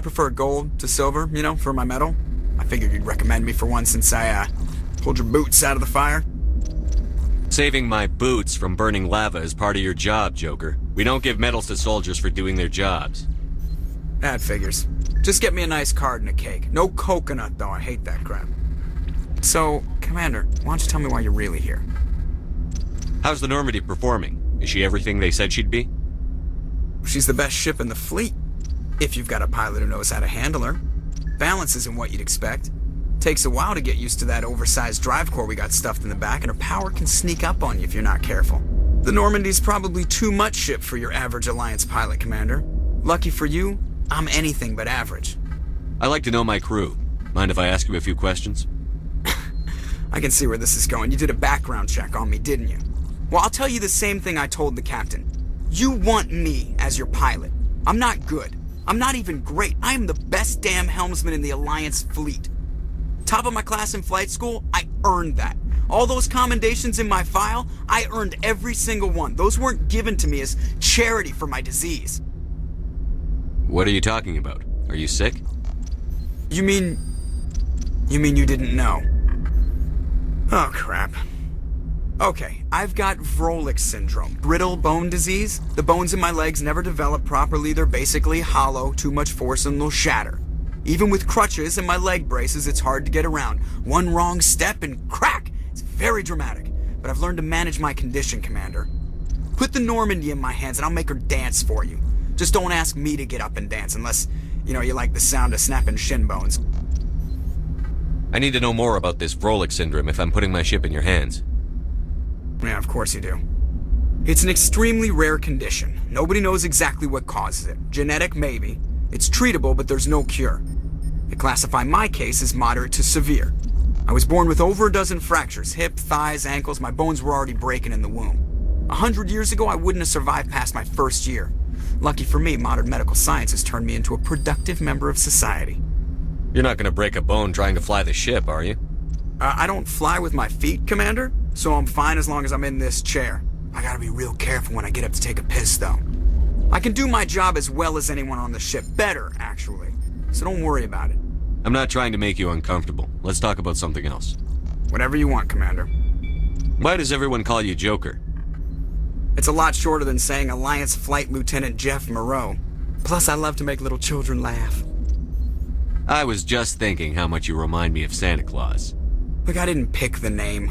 prefer gold to silver, you know, for my medal. I figured you'd recommend me for one since I, pulled your boots out of the fire. Saving my boots from burning lava is part of your job, Joker. We don't give medals to soldiers for doing their jobs. That figures. Just get me a nice card and a cake. No coconut, though. I hate that crap. So, Commander, why don't you tell me why you're really here? How's the Normandy performing? Is she everything they said she'd be? She's the best ship in the fleet. If you've got a pilot who knows how to handle her. Balance isn't what you'd expect. Takes a while to get used to that oversized drive core we got stuffed in the back, and her power can sneak up on you if you're not careful. The Normandy's probably too much ship for your average Alliance pilot, Commander. Lucky for you, I'm anything but average. I like to know my crew. Mind if I ask you a few questions? I can see where this is going. You did a background check on me, didn't you? Well, I'll tell you the same thing I told the captain. You want me as your pilot. I'm not good. I'm not even great. I am the best damn helmsman in the Alliance fleet. Top of my class in flight school, I earned that. All those commendations in my file, I earned every single one. Those weren't given to me as charity for my disease. What are you talking about? Are you sick? You mean you didn't know? Oh, crap. Okay, I've got Vrolik syndrome, brittle bone disease. The bones in my legs never develop properly. They're basically hollow, too much force and they'll shatter. Even with crutches and my leg braces, it's hard to get around. One wrong step and crack! It's very dramatic, but I've learned to manage my condition, Commander. Put the Normandy in my hands and I'll make her dance for you. Just don't ask me to get up and dance unless, you know, you like the sound of snapping shin bones. I need to know more about this Vrolik syndrome if I'm putting my ship in your hands. Yeah, of course you do. It's an extremely rare condition. Nobody knows exactly what causes it. Genetic, maybe. It's treatable, but there's no cure. They classify my case as moderate to severe. I was born with over a dozen fractures, hip, thighs, ankles. My bones were already breaking in the womb. 100 years ago, I wouldn't have survived past my first year. Lucky for me, modern medical science has turned me into a productive member of society. You're not gonna break a bone trying to fly the ship, are you? I don't fly with my feet, Commander, so I'm fine as long as I'm in this chair. I gotta be real careful when I get up to take a piss, though. I can do my job as well as anyone on the ship. Better, actually. So don't worry about it. I'm not trying to make you uncomfortable. Let's talk about something else. Whatever you want, Commander. Why does everyone call you Joker? It's a lot shorter than saying Alliance Flight Lieutenant Jeff Moreau. Plus, I love to make little children laugh. I was just thinking how much you remind me of Santa Claus. Look, I didn't pick the name.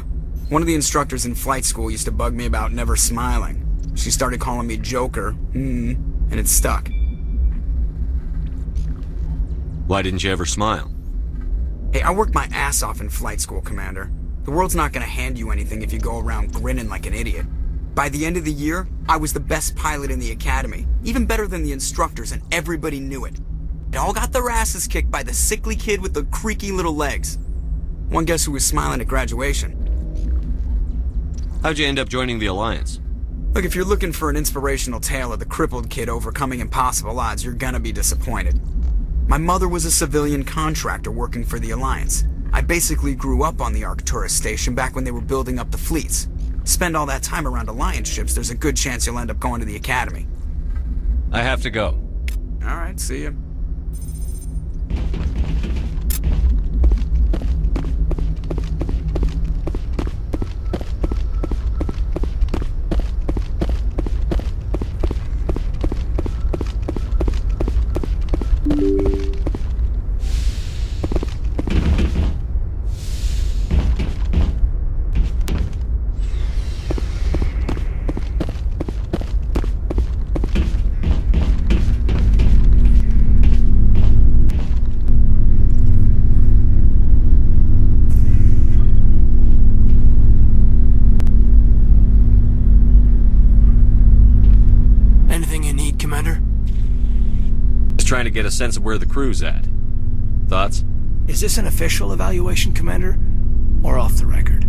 One of the instructors in flight school used to bug me about never smiling. She started calling me Joker, and it stuck. Why didn't you ever smile? Hey, I worked my ass off in flight school, Commander. The world's not gonna hand you anything if you go around grinning like an idiot. By the end of the year, I was the best pilot in the academy, even better than the instructors, and everybody knew it. They all got their asses kicked by the sickly kid with the creaky little legs. One guess who was smiling at graduation? How'd you end up joining the Alliance? Look, if you're looking for an inspirational tale of the crippled kid overcoming impossible odds, you're gonna be disappointed. My mother was a civilian contractor working for the Alliance. I basically grew up on the Arcturus station back when they were building up the fleets. Spend all that time around Alliance ships, there's a good chance you'll end up going to the Academy. I have to go. Alright, see ya. Trying to get a sense of where the crew's at. Thoughts? Is this an official evaluation, Commander? Or off the record?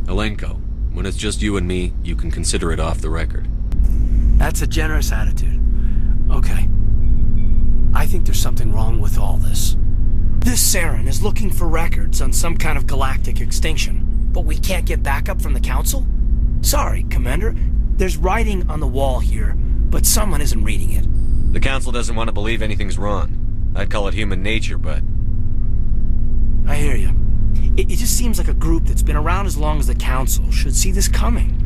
Alenko, when it's just you and me, you can consider it off the record. That's a generous attitude. Okay. I think there's something wrong with all this. This Saren is looking for records on some kind of galactic extinction, but we can't get backup from the Council? Sorry, Commander. There's writing on the wall here, but someone isn't reading it. The Council doesn't want to believe anything's wrong. I'd call it human nature, but... I hear you. It just seems like a group that's been around as long as the Council should see this coming.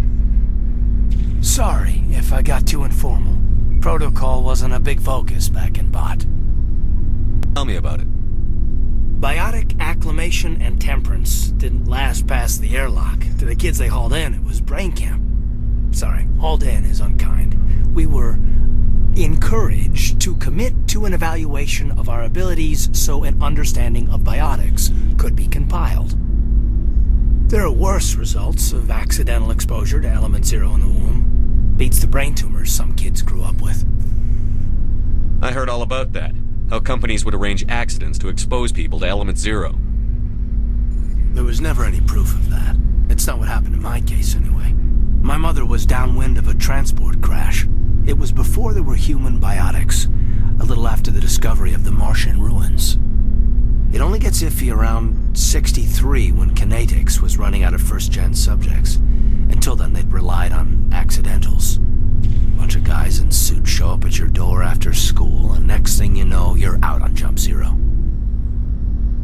Sorry if I got too informal. Protocol wasn't a big focus back in Bot. Tell me about it. Biotic acclimation and temperance didn't last past the airlock. To the kids they hauled in, it was brain camp. Sorry, hauled in is unkind. We were encouraged to commit to an evaluation of our abilities so an understanding of biotics could be compiled. There are worse results of accidental exposure to element zero in the womb. Beats the brain tumors some kids grew up with. I heard all about that. How companies would arrange accidents to expose people to element zero. There was never any proof of that. It's not what happened in my case, anyway. My mother was downwind of a transport crash. It was before there were human biotics, a little after the discovery of the Martian ruins. It only gets iffy around 63 when Kinetics was running out of first-gen subjects. Until then, they'd relied on accidentals. Bunch of guys in suits show up at your door after school, and next thing you know, you're out on Jump Zero.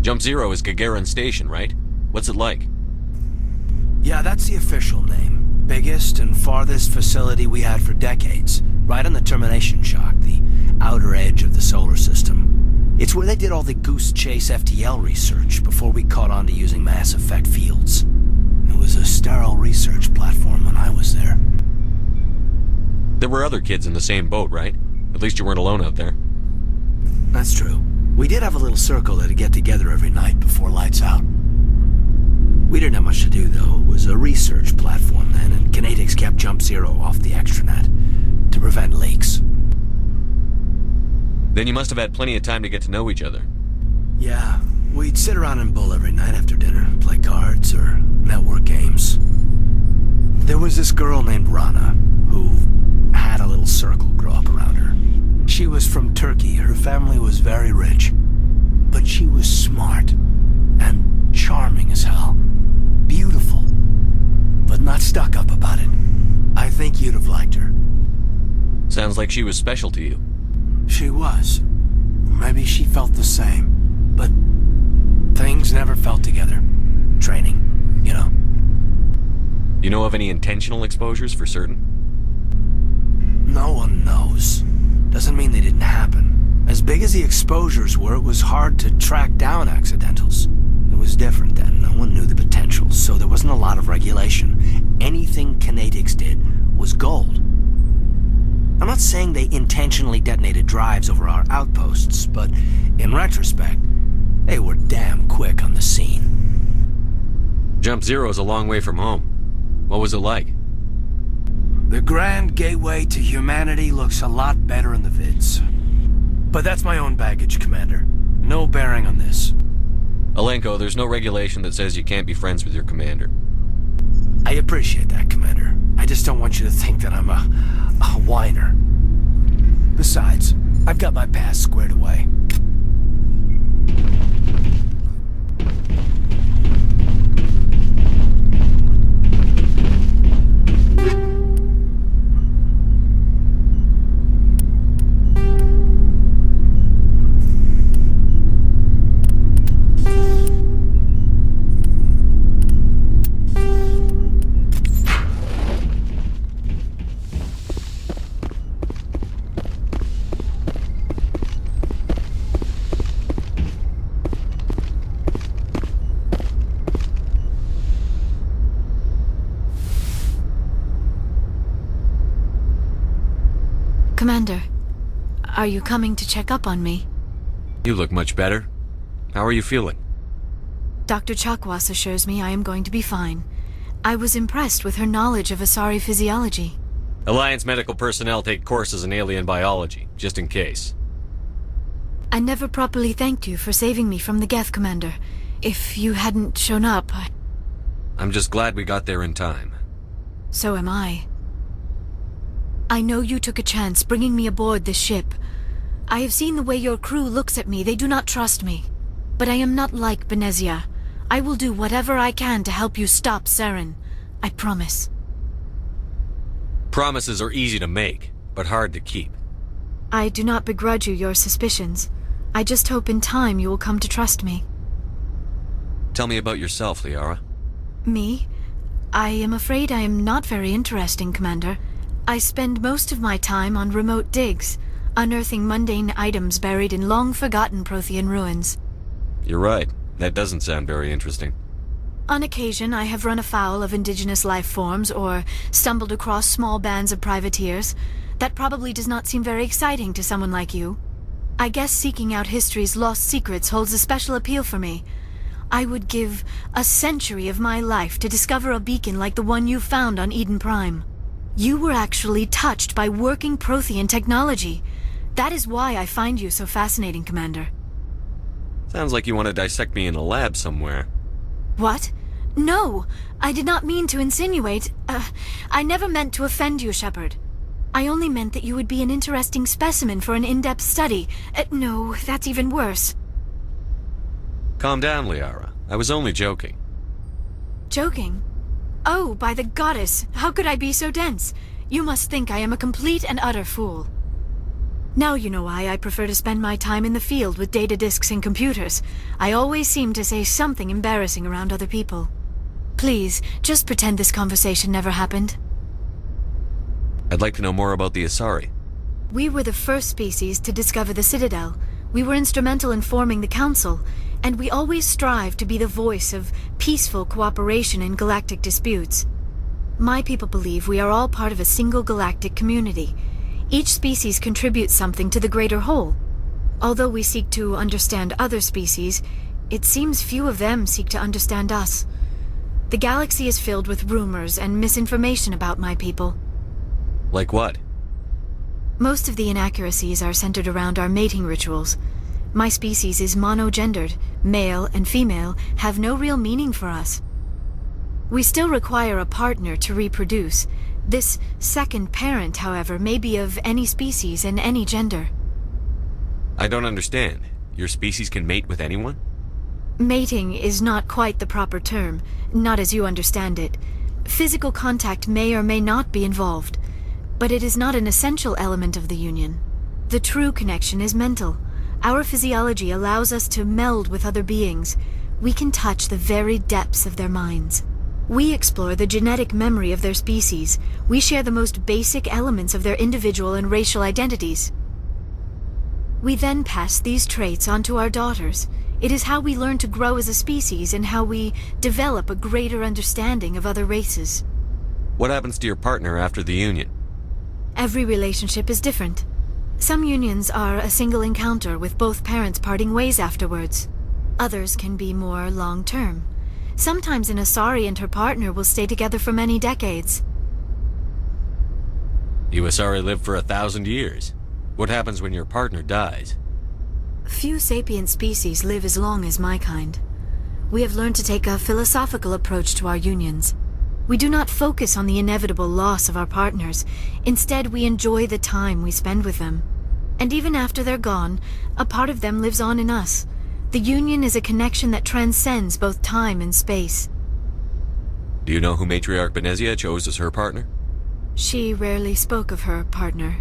Jump Zero is Gagarin Station, right? What's it like? Yeah, that's the official name. Biggest and farthest facility we had for decades. Right on the termination shock, the outer edge of the solar system. It's where they did all the Goose Chase FTL research before we caught on to using mass effect fields. It was a sterile research platform when I was there. There were other kids in the same boat, right? At least you weren't alone out there. That's true. We did have a little circle that'd get together every night before lights out. We didn't have much to do, though. It was a research platform then, and Kinetics kept Jump Zero off the extranet to prevent leaks. Then you must have had plenty of time to get to know each other. Yeah, we'd sit around and bull every night after dinner, play cards or network games. There was this girl named Rana, who had a little circle grow up around her. She was from Turkey. Her family was very rich. But she was smart and charming as hell. Beautiful, but not stuck up about it. I think you'd have liked her. Sounds like she was special to you. She was. Maybe she felt the same, but things never felt together. Training, you know. You know of any intentional exposures for certain? No one knows. Doesn't mean they didn't happen. As big as the exposures were, it was hard to track down accidentals. It was different then. No one knew the potential, so there wasn't a lot of regulation. Anything Kinetics did was gold. I'm not saying they intentionally detonated drives over our outposts, but in retrospect, they were damn quick on the scene. Jump Zero is a long way from home. What was it like? The grand gateway to humanity looks a lot better in the vids. But that's my own baggage, Commander. No bearing on this. Alenko, there's no regulation that says you can't be friends with your commander. I appreciate that, Commander. I just don't want you to think that I'm a whiner. Besides, I've got my past squared away. Commander, are you coming to check up on me? You look much better. How are you feeling? Dr. Chakwas assures me I am going to be fine. I was impressed with her knowledge of Asari physiology. Alliance medical personnel take courses in alien biology, just in case. I never properly thanked you for saving me from the Geth, Commander. If you hadn't shown up, I'm just glad we got there in time. So am I. I know you took a chance bringing me aboard this ship. I have seen the way your crew looks at me. They do not trust me. But I am not like Benezia. I will do whatever I can to help you stop Saren. I promise. Promises are easy to make, but hard to keep. I do not begrudge you your suspicions. I just hope in time you will come to trust me. Tell me about yourself, Liara. Me? I am afraid I am not very interesting, Commander. I spend most of my time on remote digs, unearthing mundane items buried in long-forgotten Prothean ruins. You're right. That doesn't sound very interesting. On occasion, I have run afoul of indigenous life forms or stumbled across small bands of privateers. That probably does not seem very exciting to someone like you. I guess seeking out history's lost secrets holds a special appeal for me. I would give a century of my life to discover a beacon like the one you found on Eden Prime. You were actually touched by working Prothean technology. That is why I find you so fascinating, Commander. Sounds like you want to dissect me in a lab somewhere. What? No! I did not mean to insinuate. I never meant to offend you, Shepard. I only meant that you would be an interesting specimen for an in-depth study. No, that's even worse. Calm down, Liara. I was only joking. Joking? Oh, by the goddess, how could I be so dense? You must think I am a complete and utter fool. Now you know why I prefer to spend my time in the field with data disks and computers. I always seem to say something embarrassing around other people. Please, just pretend this conversation never happened. I'd like to know more about the Asari. We were the first species to discover the Citadel. We were instrumental in forming the Council, and we always strive to be the voice of peaceful cooperation in galactic disputes. My people believe we are all part of a single galactic community. Each species contributes something to the greater whole. Although we seek to understand other species, it seems few of them seek to understand us. The galaxy is filled with rumors and misinformation about my people. Like what? Most of the inaccuracies are centered around our mating rituals. My species is monogendered. Male and female have no real meaning for us. We still require a partner to reproduce. This second parent, however, may be of any species and any gender. I don't understand. Your species can mate with anyone? Mating is not quite the proper term, not as you understand it. Physical contact may or may not be involved, but it is not an essential element of the union. The true connection is mental. Our physiology allows us to meld with other beings. We can touch the very depths of their minds. We explore the genetic memory of their species. We share the most basic elements of their individual and racial identities. We then pass these traits on to our daughters. It is how we learn to grow as a species and how we develop a greater understanding of other races. What happens to your partner after the union? Every relationship is different. Some unions are a single encounter with both parents parting ways afterwards. Others can be more long-term. Sometimes an Asari and her partner will stay together for many decades. You Asari live for 1,000 years. What happens when your partner dies? Few sapient species live as long as my kind. We have learned to take a philosophical approach to our unions. We do not focus on the inevitable loss of our partners. Instead, we enjoy the time we spend with them. And even after they're gone, a part of them lives on in us. The union is a connection that transcends both time and space. Do you know who Matriarch Benezia chose as her partner? She rarely spoke of her partner.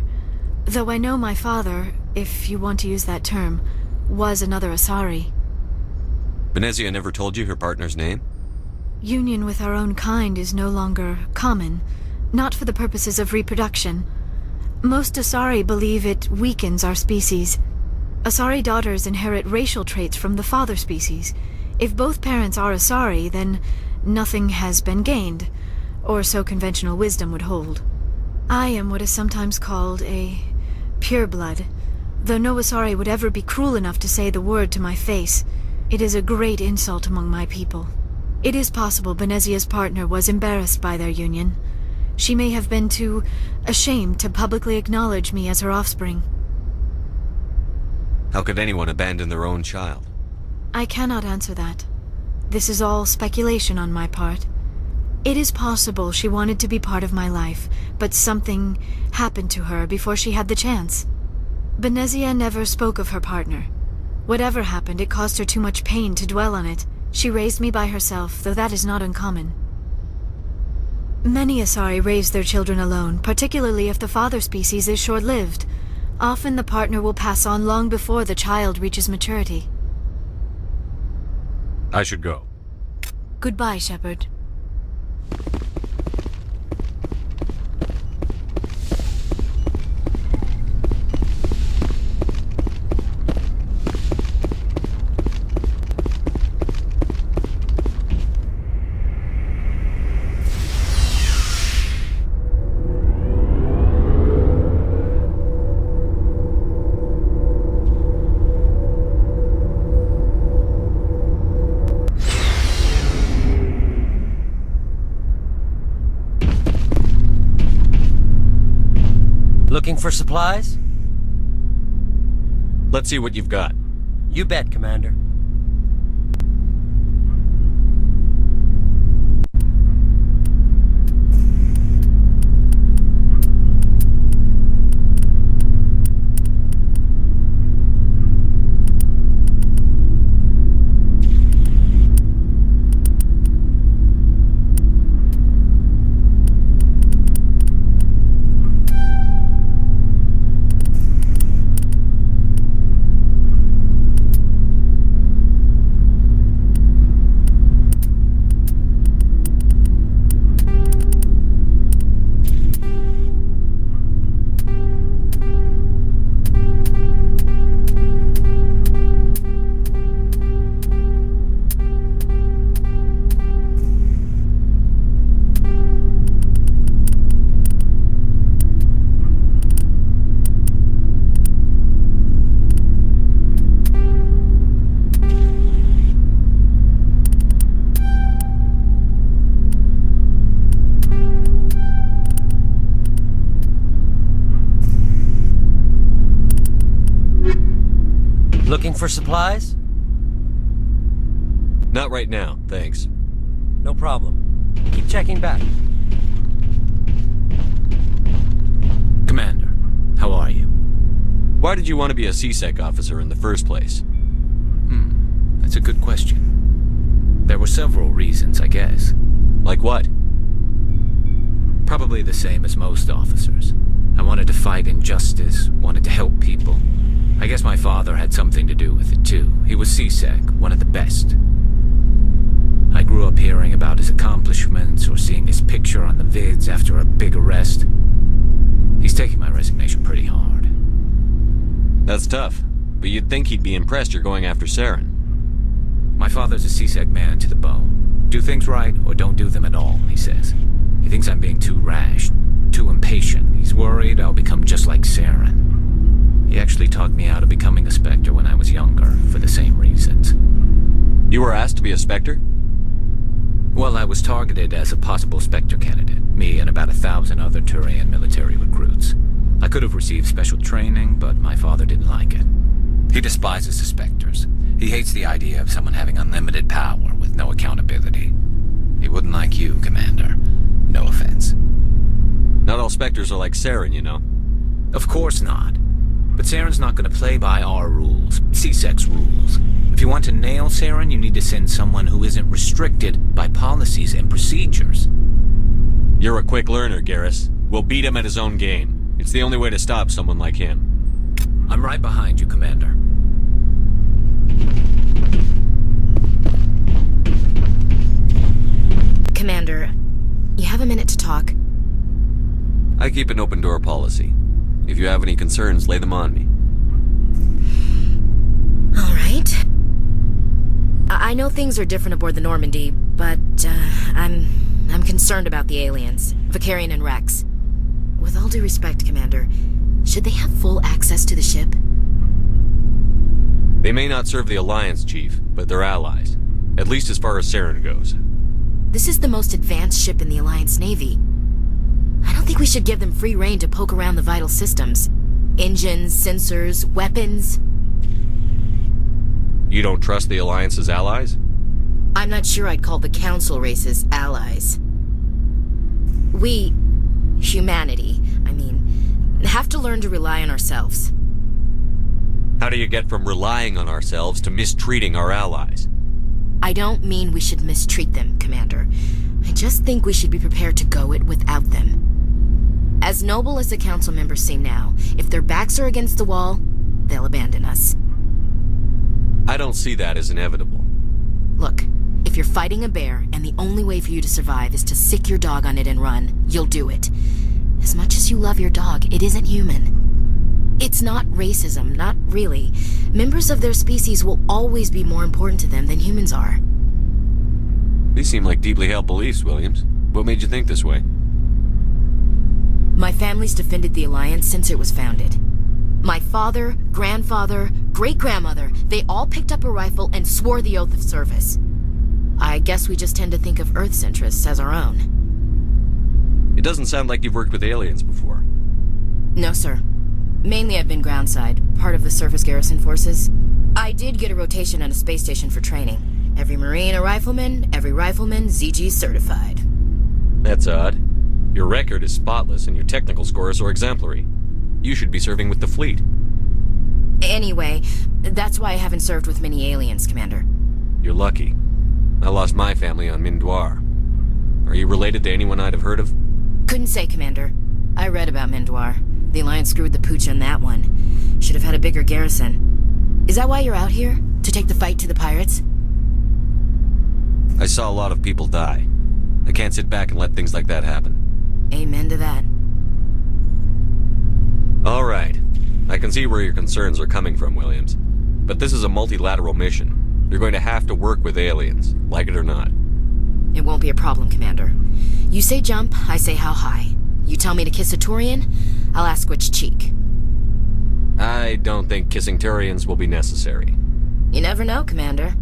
Though I know my father, if you want to use that term, was another Asari. Benezia never told you her partner's name? Union with our own kind is no longer common, not for the purposes of reproduction. Most Asari believe it weakens our species. Asari daughters inherit racial traits from the father species. If both parents are Asari, then nothing has been gained, or so conventional wisdom would hold. I am what is sometimes called a pureblood, though no Asari would ever be cruel enough to say the word to my face. It is a great insult among my people. It is possible Benezia's partner was embarrassed by their union. She may have been too ashamed to publicly acknowledge me as her offspring. How could anyone abandon their own child? I cannot answer that. This is all speculation on my part. It is possible she wanted to be part of my life, but something happened to her before she had the chance. Benezia never spoke of her partner. Whatever happened, it caused her too much pain to dwell on it. She raised me by herself, though that is not uncommon. Many Asari raise their children alone, particularly if the father species is short-lived. Often the partner will pass on long before the child reaches maturity. I should go. Goodbye, Shepard. Looking for supplies? Let's see what you've got. You bet, Commander. Looking for supplies? Not right now, thanks. No problem. Keep checking back. Commander, how are you? Why did you want to be a C-Sec officer in the first place? That's a good question. There were several reasons, I guess. Like what? Probably the same as most officers. I wanted to fight injustice, wanted to help people. I guess my father had something to do with it too. He was C-Sec, one of the best. I grew up hearing about his accomplishments or seeing his picture on the vids after a big arrest. He's taking my resignation pretty hard. That's tough, but you'd think he'd be impressed you're going after Saren. My father's a C-Sec man to the bone. Do things right or don't do them at all, he says. He thinks I'm being too rash, too impatient. He's worried I'll become just like Saren. He actually talked me out of becoming a Spectre when I was younger, for the same reasons. You were asked to be a Spectre? Well, I was targeted as a possible Spectre candidate, me and about 1,000 other Turian military recruits. I could have received special training, but my father didn't like it. He despises the Spectres. He hates the idea of someone having unlimited power with no accountability. He wouldn't like you, Commander. No offense. Not all Spectres are like Saren, you know. Of course not. But Saren's not going to play by our rules, C-Sec's rules. If you want to nail Saren, you need to send someone who isn't restricted by policies and procedures. You're a quick learner, Garrus. We'll beat him at his own game. It's the only way to stop someone like him. I'm right behind you, Commander. Commander, you have a minute to talk. I keep an open door policy. If you have any concerns, lay them on me. All right. I know things are different aboard the Normandy, but I'm concerned about the aliens, Vicarian and Rex. With all due respect, Commander, should they have full access to the ship? They may not serve the Alliance, Chief, but they're allies. At least as far as Saren goes. This is the most advanced ship in the Alliance Navy. I don't think we should give them free rein to poke around the vital systems. Engines, sensors, weapons. You don't trust the Alliance's allies? I'm not sure I'd call the Council races allies. We, humanity, have to learn to rely on ourselves. How do you get from relying on ourselves to mistreating our allies? I don't mean we should mistreat them, Commander. I just think we should be prepared to go it without them. As noble as the council members seem now, if their backs are against the wall, they'll abandon us. I don't see that as inevitable. Look, if you're fighting a bear and the only way for you to survive is to sick your dog on it and run, you'll do it. As much as you love your dog, it isn't human. It's not racism, not really. Members of their species will always be more important to them than humans are. These seem like deeply held beliefs, Williams. What made you think this way? My family's defended the Alliance since it was founded. My father, grandfather, great-grandmother, they all picked up a rifle and swore the oath of service. I guess we just tend to think of Earth's interests as our own. It doesn't sound like you've worked with aliens before. No, sir. Mainly I've been groundside, part of the surface garrison forces. I did get a rotation on a space station for training. Every Marine a rifleman, every rifleman ZG certified. That's odd. Your record is spotless and your technical scores are exemplary. You should be serving with the fleet. Anyway, that's why I haven't served with many aliens, Commander. You're lucky. I lost my family on Mindoir. Are you related to anyone I'd have heard of? Couldn't say, Commander. I read about Mindoir. The Alliance screwed the pooch on that one. Should have had a bigger garrison. Is that why you're out here? To take the fight to the pirates? I saw a lot of people die. I can't sit back and let things like that happen. Amen to that. All right. I can see where your concerns are coming from, Williams. But this is a multilateral mission. You're going to have to work with aliens, like it or not. It won't be a problem, Commander. You say jump, I say how high. You tell me to kiss a Turian, I'll ask which cheek. I don't think kissing Turians will be necessary. You never know, Commander.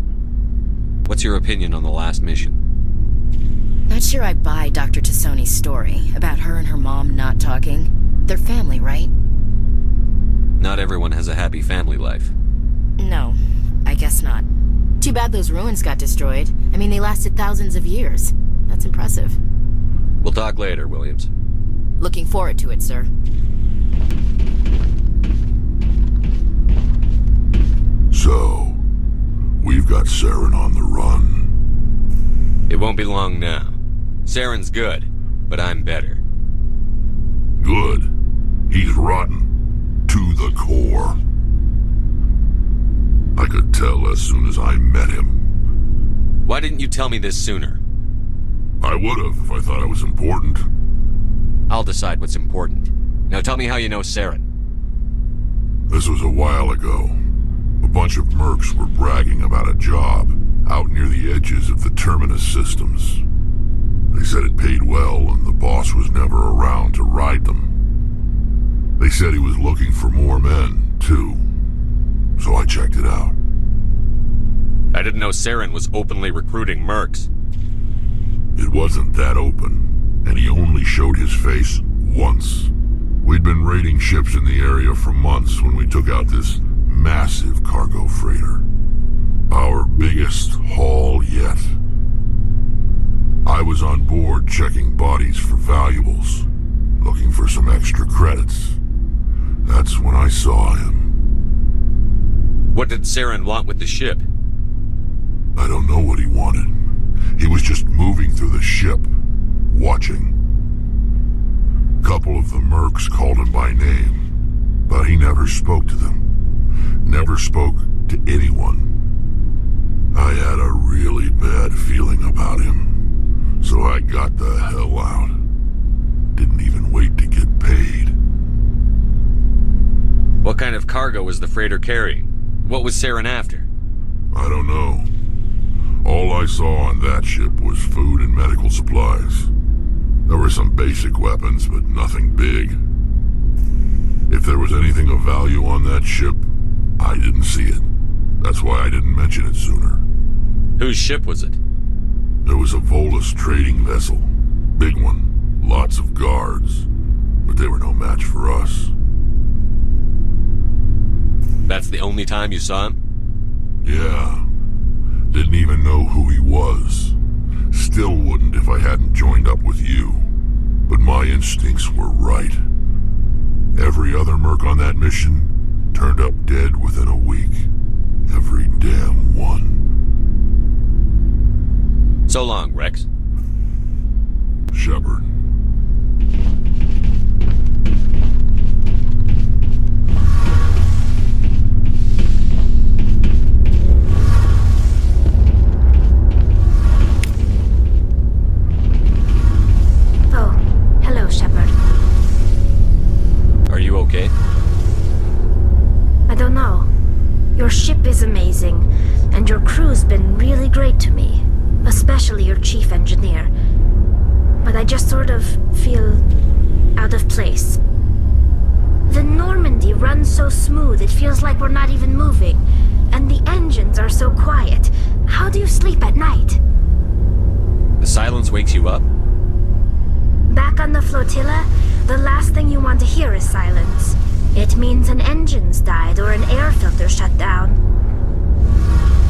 What's your opinion on the last mission? Not sure I buy Dr. Tassoni's story about her and her mom not talking. They're family, right? Not everyone has a happy family life. No, I guess not. Too bad those ruins got destroyed. I mean, they lasted thousands of years. That's impressive. We'll talk later, Williams. Looking forward to it, sir. So, we've got Saren on the run. It won't be long now. Saren's good, but I'm better. Good. He's rotten. To the core. I could tell as soon as I met him. Why didn't you tell me this sooner? I would've if I thought it was important. I'll decide what's important. Now tell me how you know Saren. This was a while ago. A bunch of mercs were bragging about a job out near the edges of the Terminus systems. They said it paid well and the boss was never around to ride them. They said he was looking for more men, too. So I checked it out. I didn't know Saren was openly recruiting mercs. It wasn't that open, and he only showed his face once. We'd been raiding ships in the area for months when we took out this massive cargo freighter. Our biggest haul yet. I was on board checking bodies for valuables, looking for some extra credits. That's when I saw him. What did Saren want with the ship? I don't know what he wanted. He was just moving through the ship, watching. A couple of the mercs called him by name, but he never spoke to them. Never spoke to anyone. I had a really bad feeling about him, so I got the hell out. Didn't even wait to get paid. What kind of cargo was the freighter carrying? What was Saren after? I don't know. All I saw on that ship was food and medical supplies. There were some basic weapons, but nothing big. If there was anything of value on that ship, I didn't see it. That's why I didn't mention it sooner. Whose ship was it? There was a Volus trading vessel. Big one. Lots of guards. But they were no match for us. That's the only time you saw him? Yeah. Didn't even know who he was. Still wouldn't if I hadn't joined up with you. But my instincts were right. Every other merc on that mission turned up dead within a week. Every damn one. So long, Rex. Shepard. their chief engineer. But I just sort of feel out of place. The Normandy runs so smooth it feels like we're not even moving. And the engines are so quiet. How do you sleep at night? The silence wakes you up? Back on the flotilla, the last thing you want to hear is silence. It means an engine's died or an air filter shut down.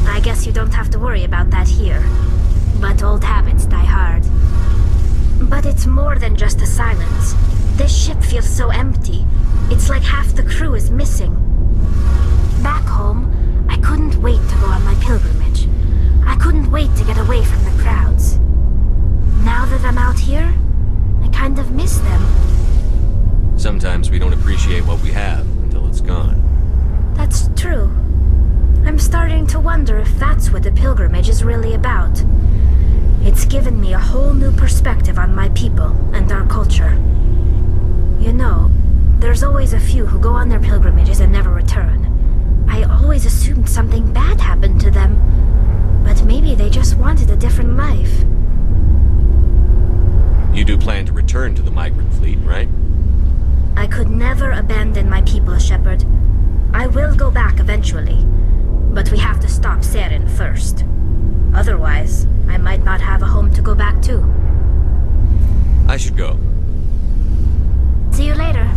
I guess you don't have to worry about that here. But old habits die hard. But it's more than just the silence. This ship feels so empty. It's like half the crew is missing. Back home, I couldn't wait to go on my pilgrimage. I couldn't wait to get away from the crowds. Now that I'm out here, I kind of miss them. Sometimes we don't appreciate what we have until it's gone. That's true. I'm starting to wonder if that's what the pilgrimage is really about. It's given me a whole new perspective on my people and our culture. You know, there's always a few who go on their pilgrimages and never return. I always assumed something bad happened to them, but maybe they just wanted a different life. You do plan to return to the migrant fleet, right? I could never abandon my people, Shepard. I will go back eventually, but we have to stop Saren first. Otherwise, I might not have a home to go back to. I should go. See you later.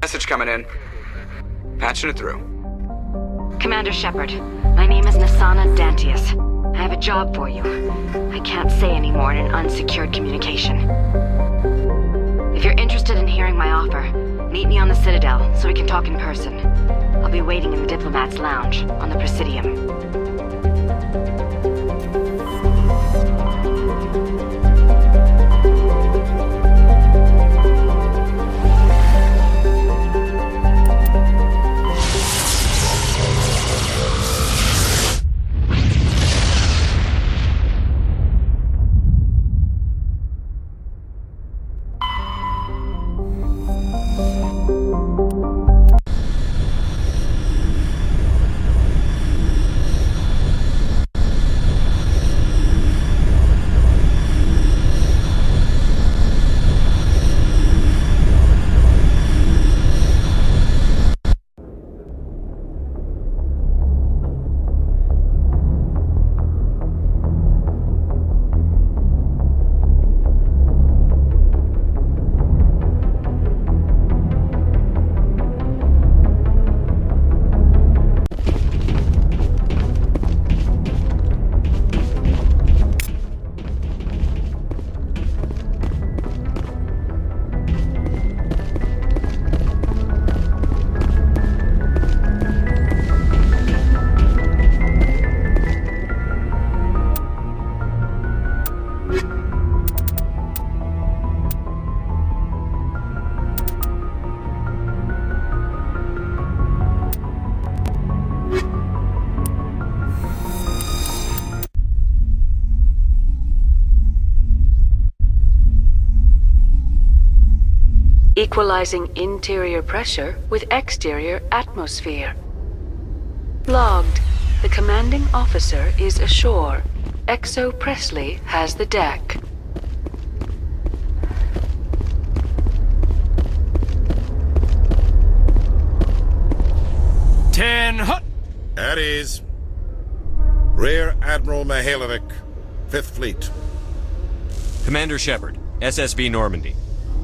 Message coming in. Patching it through. Commander Shepard, my name is Nasana Dantius. I have a job for you. I can't say any more in an unsecured communication. If you're interested in hearing my offer, meet me on the Citadel so we can talk in person. I'll be waiting in the Diplomat's Lounge on the Presidium. Equalizing interior pressure with exterior atmosphere. Logged. The commanding officer is ashore. Exo Presley has the deck. Ten hut! At ease. Rear Admiral Mihailovic, 5th Fleet. Commander Shepard, SSV Normandy.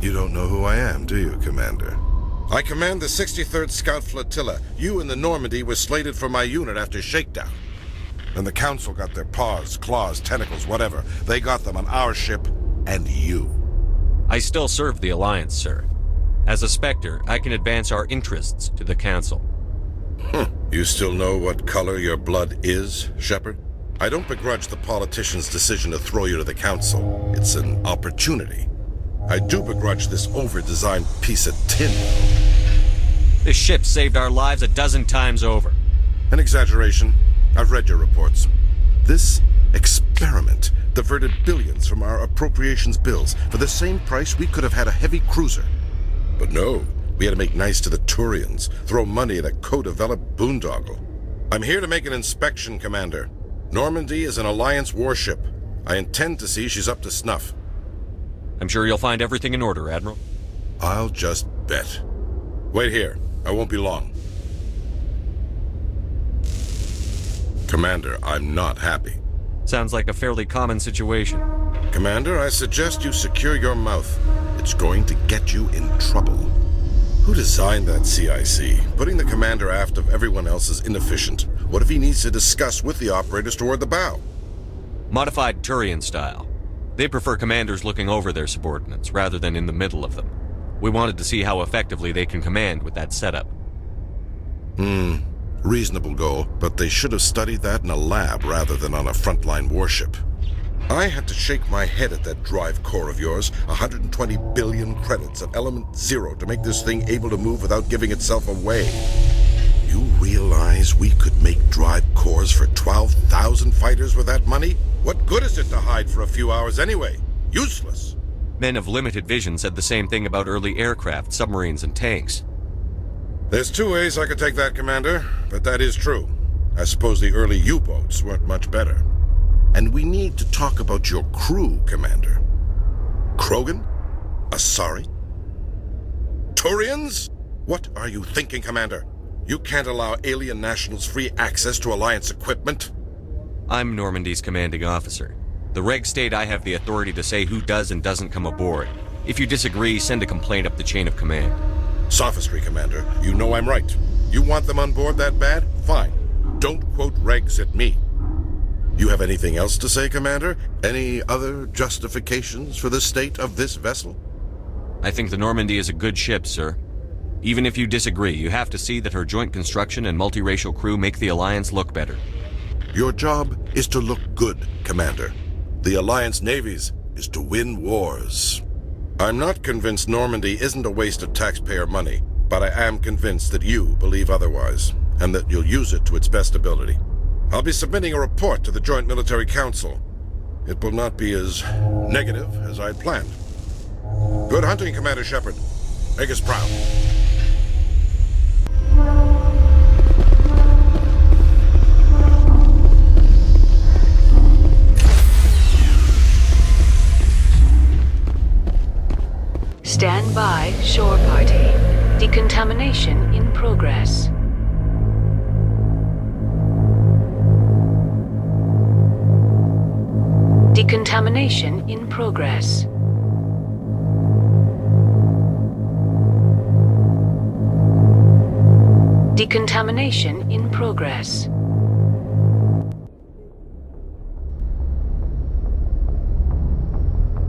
You don't know who I am, do you, Commander? I command the 63rd Scout Flotilla. You and the Normandy were slated for my unit after shakedown. And the Council got their paws, claws, tentacles, whatever. They got them on our ship, and you. I still serve the Alliance, sir. As a Spectre, I can advance our interests to the Council. You still know what color your blood is, Shepard? I don't begrudge the politician's decision to throw you to the Council. It's an opportunity. I do begrudge this over-designed piece of tin. This ship saved our lives a dozen times over. An exaggeration. I've read your reports. This experiment diverted billions from our appropriations bills. For the same price, we could have had a heavy cruiser. But no, we had to make nice to the Turians, throw money at a co-developed boondoggle. I'm here to make an inspection, Commander. Normandy is an Alliance warship. I intend to see she's up to snuff. I'm sure you'll find everything in order, Admiral. I'll just bet. Wait here. I won't be long. Commander, I'm not happy. Sounds like a fairly common situation. Commander, I suggest you secure your mouth. It's going to get you in trouble. Who designed that CIC? Putting the commander aft of everyone else is inefficient. What if he needs to discuss with the operators toward the bow? Modified Turian style. They prefer commanders looking over their subordinates, rather than in the middle of them. We wanted to see how effectively they can command with that setup. Reasonable goal, but they should have studied that in a lab rather than on a frontline warship. I had to shake my head at that drive core of yours. 120 billion credits of element 0 to make this thing able to move without giving itself away. You realize we could make drive cores for 12,000 fighters with that money? What good is it to hide for a few hours anyway? Useless. Men of limited vision said the same thing about early aircraft, submarines, and tanks. There's two ways I could take that, Commander, but that is true. I suppose the early U-boats weren't much better. And we need to talk about your crew, Commander. Krogan? Asari? Turians? What are you thinking, Commander? You can't allow alien nationals free access to Alliance equipment. I'm Normandy's commanding officer. The regs state I have the authority to say who does and doesn't come aboard. If you disagree, send a complaint up the chain of command. Sophistry, Commander. You know I'm right. You want them on board that bad? Fine. Don't quote regs at me. You have anything else to say, Commander? Any other justifications for the state of this vessel? I think the Normandy is a good ship, sir. Even if you disagree, you have to see that her joint construction and multiracial crew make the Alliance look better. Your job is to look good, Commander. The Alliance navies is to win wars. I'm not convinced Normandy isn't a waste of taxpayer money, but I am convinced that you believe otherwise, and that you'll use it to its best ability. I'll be submitting a report to the Joint Military Council. It will not be as negative as I'd planned. Good hunting, Commander Shepard. Make us proud. Stand by, shore party. Decontamination in progress. Decontamination in progress. Decontamination in progress.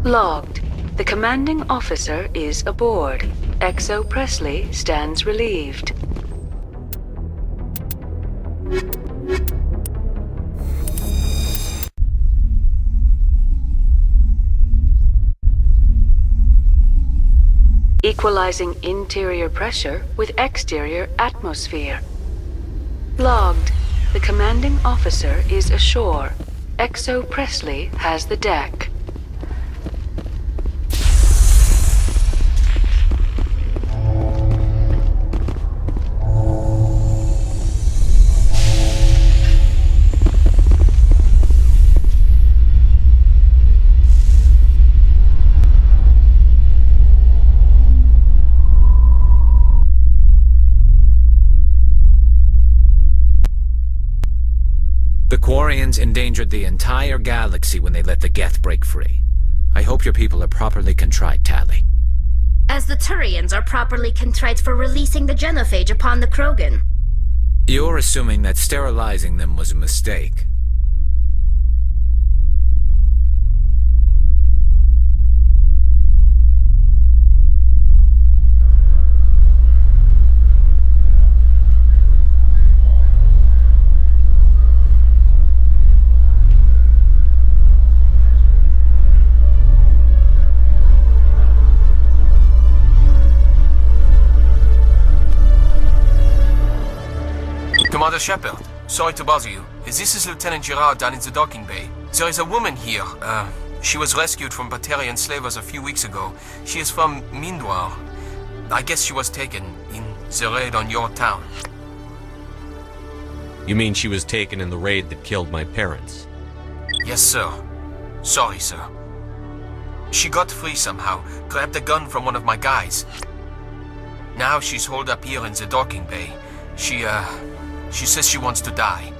Logged. The commanding officer is aboard. Exo Presley stands relieved. Equalizing interior pressure with exterior atmosphere. Logged. The commanding officer is ashore. Exo Presley has the deck. Quarians endangered the entire galaxy when they let the Geth break free. I hope your people are properly contrite, Tali. As the Turians are properly contrite for releasing the genophage upon the Krogan. You're assuming that sterilizing them was a mistake. Commander Shepard, sorry to bother you. This is Lieutenant Gerard down in the docking bay. There is a woman here. She was rescued from Batarian slavers a few weeks ago. She is from Mindwar. I guess she was taken in the raid on your town. You mean she was taken in the raid that killed my parents? Yes, sir. Sorry, sir. She got free somehow, grabbed a gun from one of my guys. Now she's holed up here in the docking bay. She says she wants to die.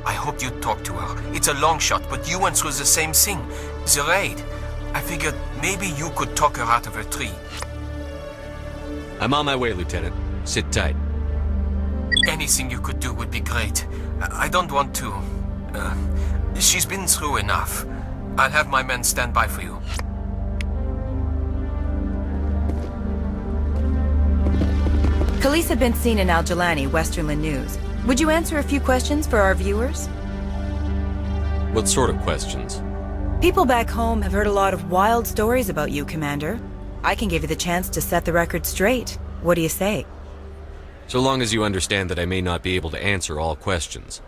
I hope you talk to her. It's a long shot, but you went through the same thing. The raid. I figured maybe you could talk her out of her tree. I'm on my way, Lieutenant. Sit tight. Anything you could do would be great. I don't want to... she's been through enough. I'll have my men stand by for you. Police have been seen in Al-Jalani, Westerland News. Would you answer a few questions for our viewers? What sort of questions? People back home have heard a lot of wild stories about you, Commander. I can give you the chance to set the record straight. What do you say? So long as you understand that I may not be able to answer all questions.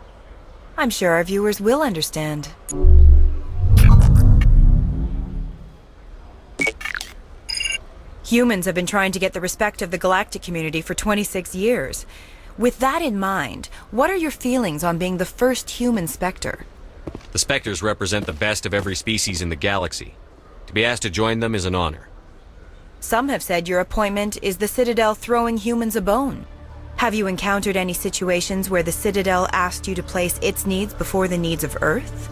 I'm sure our viewers will understand. Humans have been trying to get the respect of the galactic community for 26 years. With that in mind, what are your feelings on being the first human Spectre? The Spectres represent the best of every species in the galaxy. To be asked to join them is an honor. Some have said your appointment is the Citadel throwing humans a bone. Have you encountered any situations where the Citadel asked you to place its needs before the needs of Earth?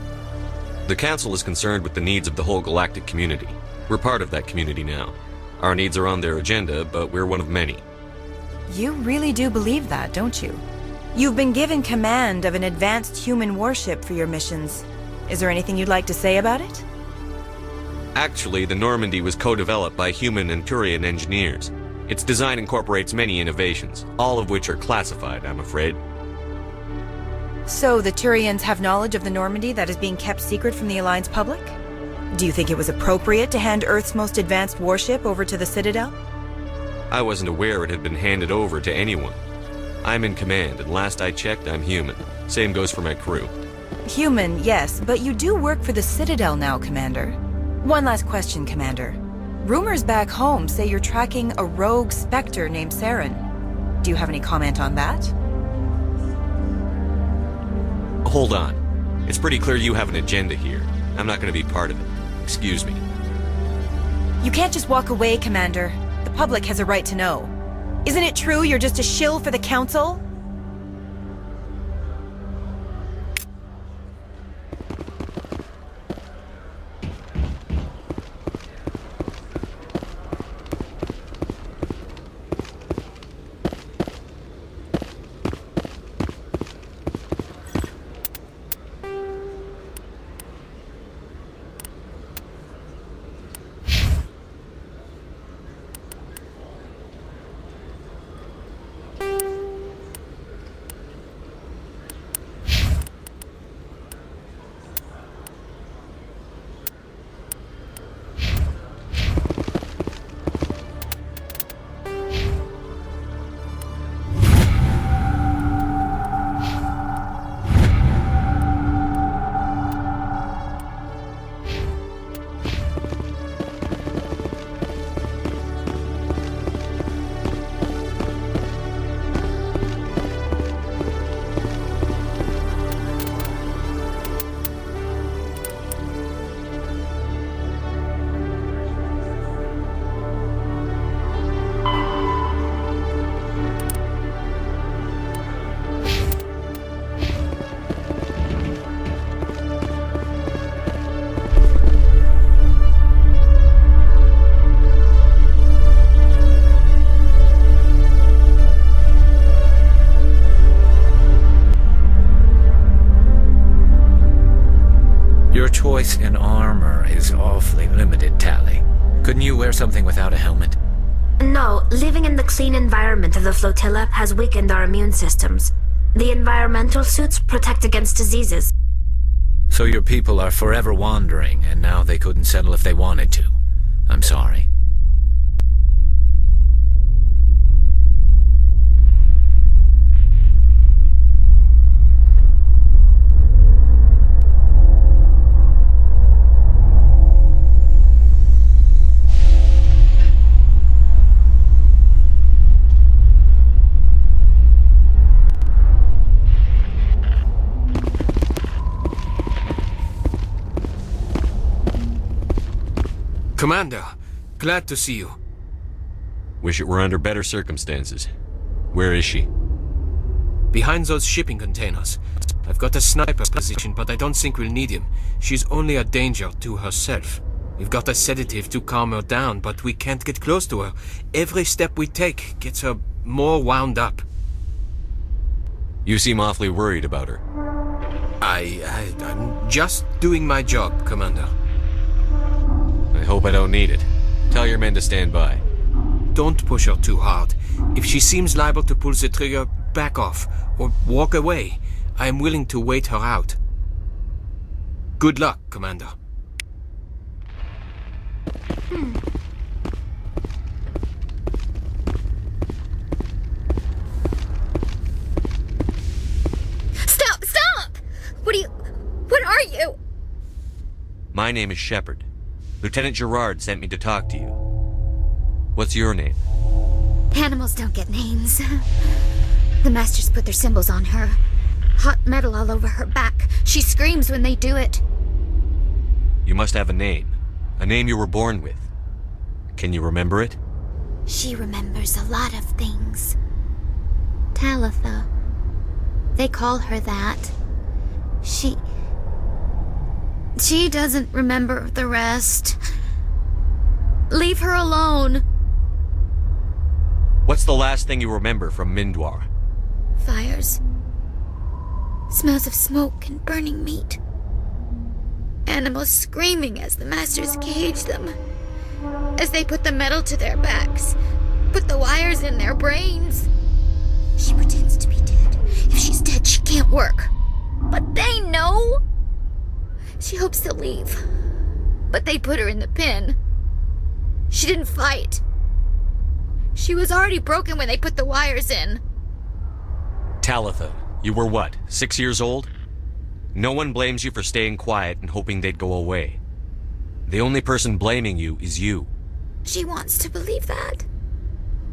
The Council is concerned with the needs of the whole galactic community. We're part of that community now. Our needs are on their agenda, but we're one of many. You really do believe that, don't you? You've been given command of an advanced human warship for your missions. Is there anything you'd like to say about it? Actually, the Normandy was co-developed by human and Turian engineers. Its design incorporates many innovations, all of which are classified, I'm afraid. So the Turians have knowledge of the Normandy that is being kept secret from the Alliance public? Do you think it was appropriate to hand Earth's most advanced warship over to the Citadel? I wasn't aware it had been handed over to anyone. I'm in command, and last I checked, I'm human. Same goes for my crew. Human, yes, but you do work for the Citadel now, Commander. One last question, Commander. Rumors back home say you're tracking a rogue Spectre named Saren. Do you have any comment on that? Hold on. It's pretty clear you have an agenda here. I'm not going to be part of it. Excuse me. You can't just walk away, Commander. The public has a right to know. Isn't it true you're just a shill for the Council? choice in armor is awfully limited, Tally. Couldn't you wear something without a helmet? No, living in the clean environment of the flotilla has weakened our immune systems. The environmental suits protect against diseases. So your people are forever wandering, and now they couldn't settle if they wanted to. I'm sorry. Commander, glad to see you. Wish it were under better circumstances. Where is she? Behind those shipping containers. I've got a sniper position, but I don't think we'll need him. She's only a danger to herself. We've got a sedative to calm her down, but we can't get close to her. Every step we take gets her more wound up. You seem awfully worried about her. I'm just doing my job, Commander. I hope I don't need it. Tell your men to stand by. Don't push her too hard. If she seems liable to pull the trigger, back off, or walk away. I am willing to wait her out. Good luck, Commander. Stop! Stop! What are you? My name is Shepard. Lieutenant Gerard sent me to talk to you. What's your name? Animals don't get names. The Masters put their symbols on her. Hot metal all over her back. She screams when they do it. You must have a name. A name you were born with. Can you remember it? She remembers a lot of things. Talitha. They call her that. She doesn't remember the rest. Leave her alone. What's the last thing you remember from Mindwar? Fires. Smells of smoke and burning meat. Animals screaming as the Masters cage them. As they put the metal to their backs. Put the wires in their brains. She pretends to be dead. If she's dead, she can't work. But they know! She hopes to leave. But they put her in the pen. She didn't fight. She was already broken when they put the wires in. Talitha, you were what, 6 years old? No one blames you for staying quiet and hoping they'd go away. The only person blaming you is you. She wants to believe that.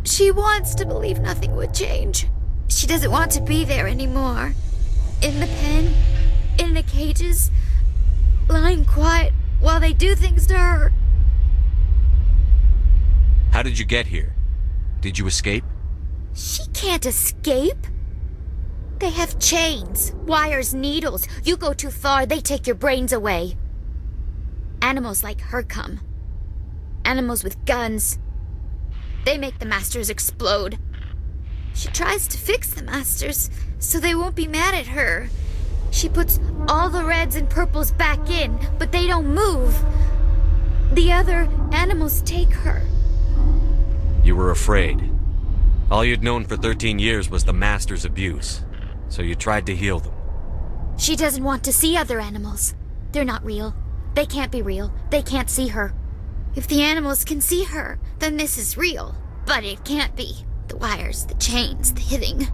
She wants to believe nothing would change. She doesn't want to be there anymore. In the pen, in the cages, lying quiet while they do things to her. How did you get here? Did you escape? She can't escape. They have chains, wires, needles. You go too far, they take your brains away. Animals like her come. Animals with guns. They make the Masters explode. She tries to fix the Masters so they won't be mad at her. She puts all the reds and purples back in, but they don't move. The other animals take her. You were afraid. All you'd known for 13 years was the Master's abuse, so you tried to heal them. She doesn't want to see other animals. They're not real. They can't be real. They can't see her. If the animals can see her, then this is real. But it can't be. The wires, the chains, the hitting.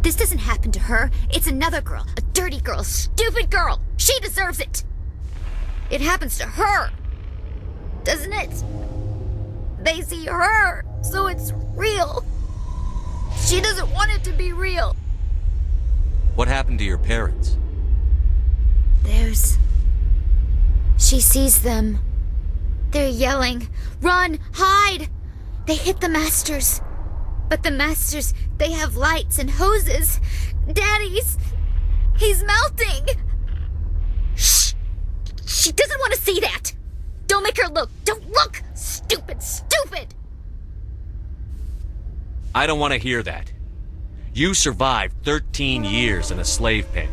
This doesn't happen to her. It's another girl. A dirty girl. Stupid girl. She deserves it. It happens to her. Doesn't it? They see her, so it's real. She doesn't want it to be real. What happened to your parents? She sees them. They're yelling, "Run! Hide!" They hit the Masters. But the Masters, they have lights and hoses. Daddy's... he's melting! Shh! She doesn't want to see that! Don't make her look! Don't look! Stupid! Stupid! I don't want to hear that. You survived 13 years in a slave pen.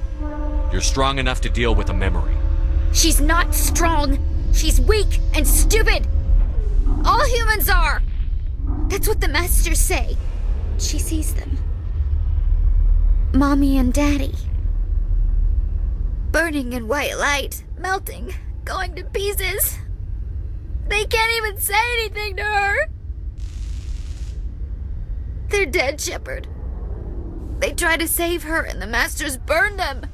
You're strong enough to deal with a memory. She's not strong. She's weak and stupid. All humans are. That's what the masters say. She sees them. Mommy and Daddy. Burning in white light, melting, going to pieces. They can't even say anything to her. They're dead, Shepard. They tried to save her and the masters burned them.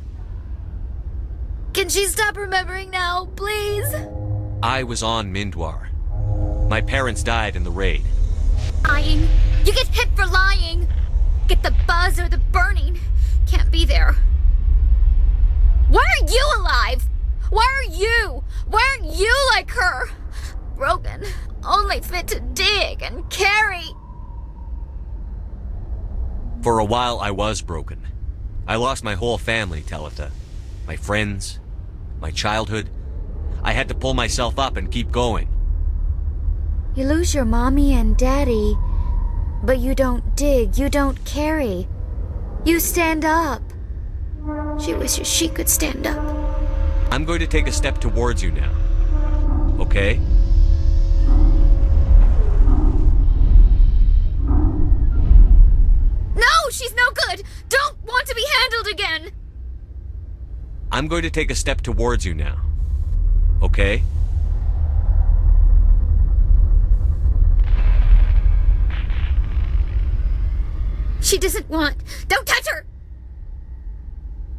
Can she stop remembering now, please? I was on Mindwar. My parents died in the raid. Lying. You get hit for lying. Get the buzz or the burning. Can't be there. Why are you alive? Why are you? Why aren't you like her? Broken. Only fit to dig and carry. For a while, I was broken. I lost my whole family, Talitha. My friends, my childhood. I had to pull myself up and keep going. You lose your mommy and daddy, but you don't dig, you don't carry. You stand up. She wishes she could stand up. I'm going to take a step towards you now. Okay? No, she's no good! Don't want to be handled again! I'm going to take a step towards you now. Okay? She doesn't want... Don't touch her!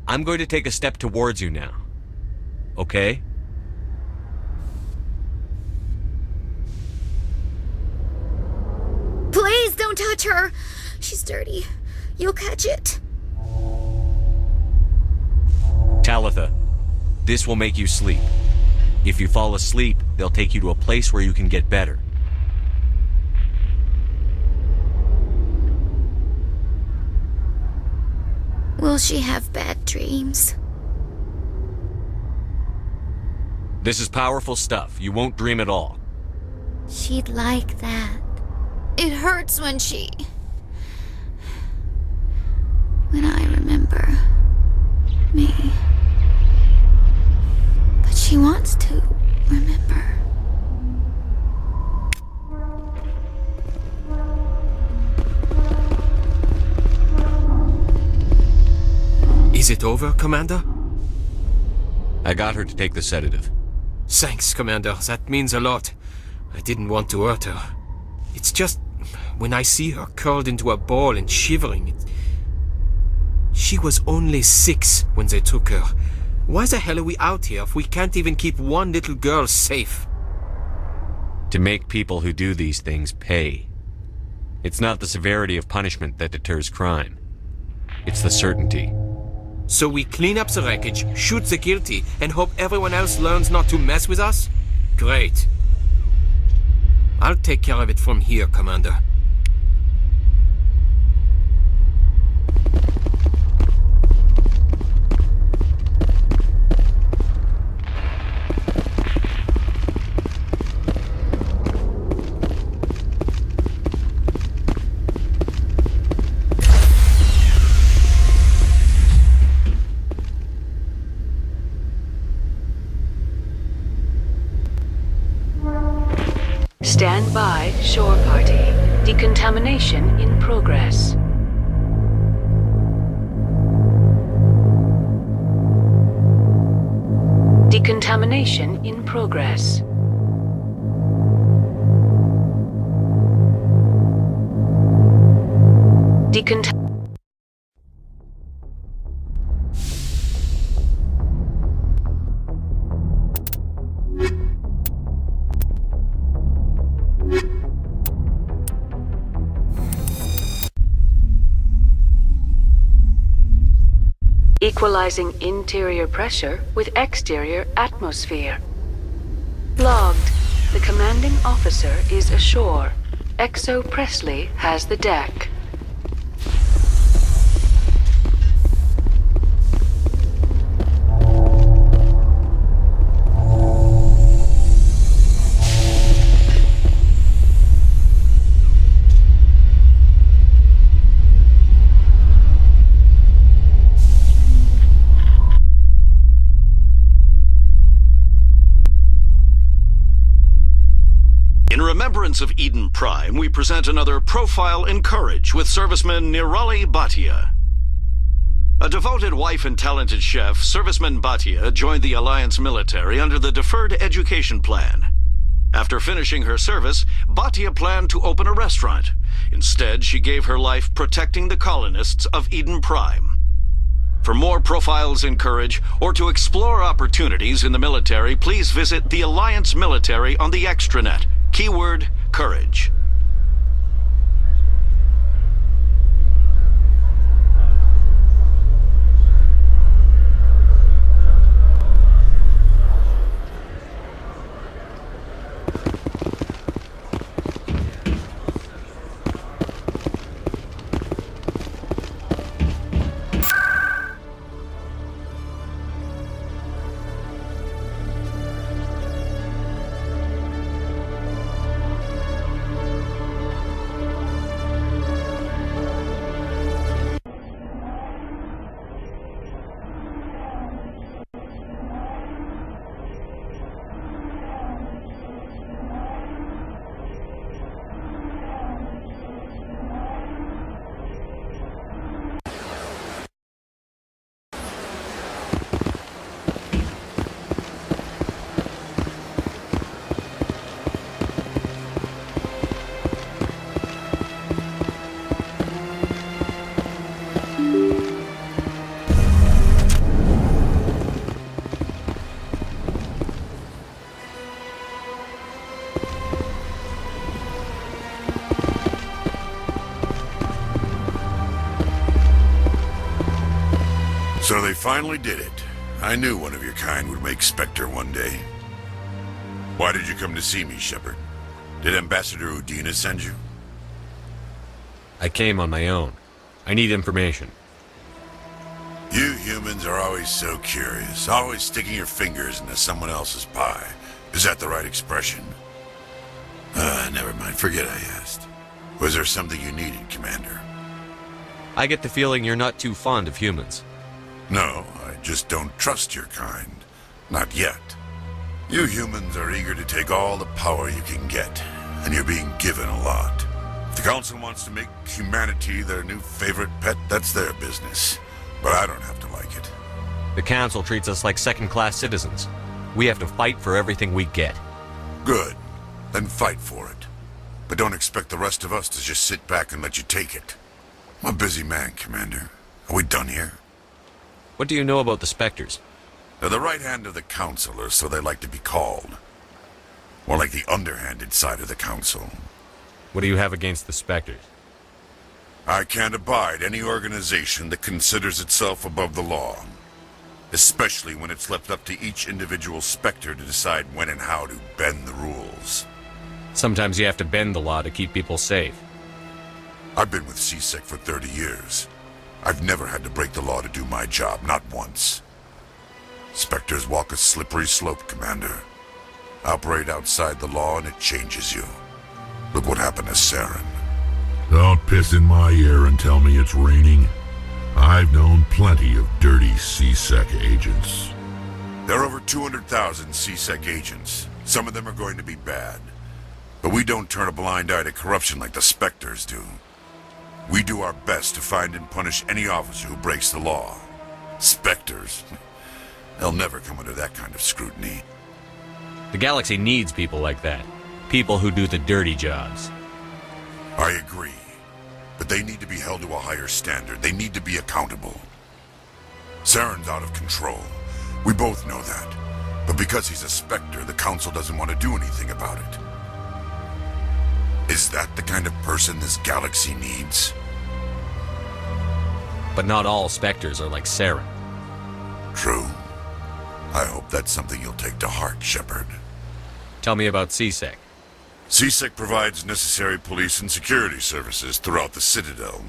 I'm going to take a step towards you now. Okay? Please don't touch her! She's dirty. You'll catch it. Talitha, this will make you sleep. If you fall asleep, they'll take you to a place where you can get better. Will she have bad dreams? This is powerful stuff. You won't dream at all. She'd like that. It hurts when I remember me. But she wants to remember. Is it over, Commander? I got her to take the sedative. Thanks, Commander. That means a lot. I didn't want to hurt her. It's just... when I see her curled into a ball and shivering, She was only 6 when they took her. Why the hell are we out here if we can't even keep one little girl safe? To make people who do these things pay. It's not the severity of punishment that deters crime. It's the certainty. So we clean up the wreckage, shoot the guilty, and hope everyone else learns not to mess with us? Great. I'll take care of it from here, Commander. Stand by, shore party. Decontamination in progress. Decontamination in progress. Equalizing interior pressure with exterior atmosphere. Logged. The commanding officer is ashore. Exo Presley has the deck. Alliance of Eden Prime, we present another Profile in Courage with serviceman Nirali Bhatia. A devoted wife and talented chef, Serviceman Bhatia joined the Alliance military under the Deferred Education Plan. After finishing her service, Bhatia planned to open a restaurant. Instead, she gave her life protecting the colonists of Eden Prime. For more profiles in courage, or to explore opportunities in the military, please visit the Alliance Military on the extranet. Keyword, courage. So they finally did it. I knew one of your kind would make Spectre one day. Why did you come to see me, Shepard? Did Ambassador Udina send you? I came on my own. I need information. You humans are always so curious, always sticking your fingers into someone else's pie. Is that the right expression? Never mind. Forget I asked. Was there something you needed, Commander? I get the feeling you're not too fond of humans. No, I just don't trust your kind. Not yet. You humans are eager to take all the power you can get, and you're being given a lot. If the Council wants to make humanity their new favorite pet, that's their business. But I don't have to like it. The Council treats us like second-class citizens. We have to fight for everything we get. Good. Then fight for it. But don't expect the rest of us to just sit back and let you take it. I'm a busy man, Commander. Are we done here? What do you know about the Spectres? They're the right hand of the Council, or so they like to be called. More like the underhanded side of the Council. What do you have against the Spectres? I can't abide any organization that considers itself above the law. Especially when it's left up to each individual Spectre to decide when and how to bend the rules. Sometimes you have to bend the law to keep people safe. I've been with CSEC for 30 years. I've never had to break the law to do my job, not once. Spectres walk a slippery slope, Commander. Operate outside the law and it changes you. Look what happened to Saren. Don't piss in my ear and tell me it's raining. I've known plenty of dirty CSEC agents. There are over 200,000 CSEC agents. Some of them are going to be bad. But we don't turn a blind eye to corruption like the Spectres do. We do our best to find and punish any officer who breaks the law. Spectres? They'll never come under that kind of scrutiny. The galaxy needs people like that. People who do the dirty jobs. I agree. But they need to be held to a higher standard. They need to be accountable. Saren's out of control. We both know that. But because he's a Spectre, the Council doesn't want to do anything about it. Is that the kind of person this galaxy needs? But not all Spectres are like Saren. True. I hope that's something you'll take to heart, Shepard. Tell me about CSEC. CSEC provides necessary police and security services throughout the Citadel.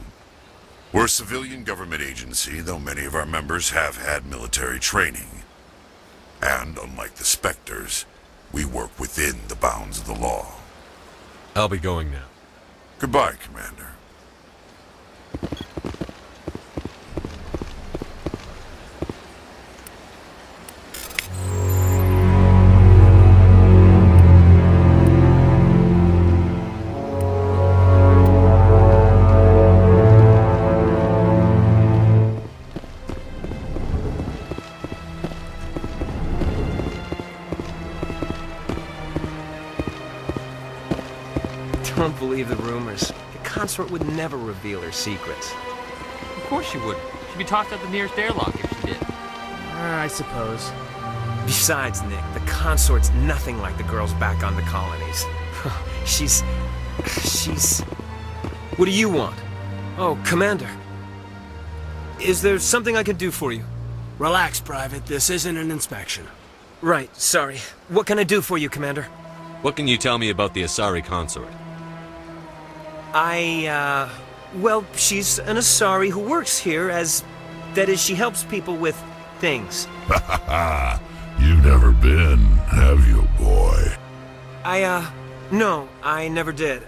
We're a civilian government agency, though many of our members have had military training. And, unlike the Spectres, we work within the bounds of the law. I'll be going now. Goodbye, Commander. believe the rumors. The consort would never reveal her secrets. Of course she wouldn't. She'd be tossed out the nearest airlock if she did. I suppose. Besides, Nick, the consort's nothing like the girls back on the colonies. She's... What do you want? Oh, Commander. Is there something I can do for you? Relax, Private. This isn't an inspection. Right, sorry. What can I do for you, Commander? What can you tell me about the Asari consort? Well, she's an Asari who works here as... That is, she helps people with things. You've never been, have you, boy? No, I never did.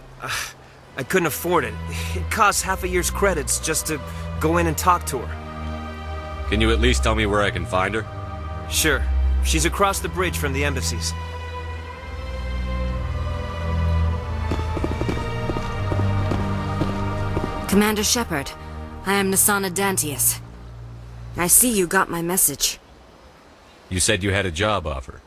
I couldn't afford it. It costs half a year's credits just to go in and talk to her. Can you at least tell me where I can find her? Sure. She's across the bridge from the embassies. Commander Shepard, I am Nasana Dantius. I see you got my message. You said you had a job offer.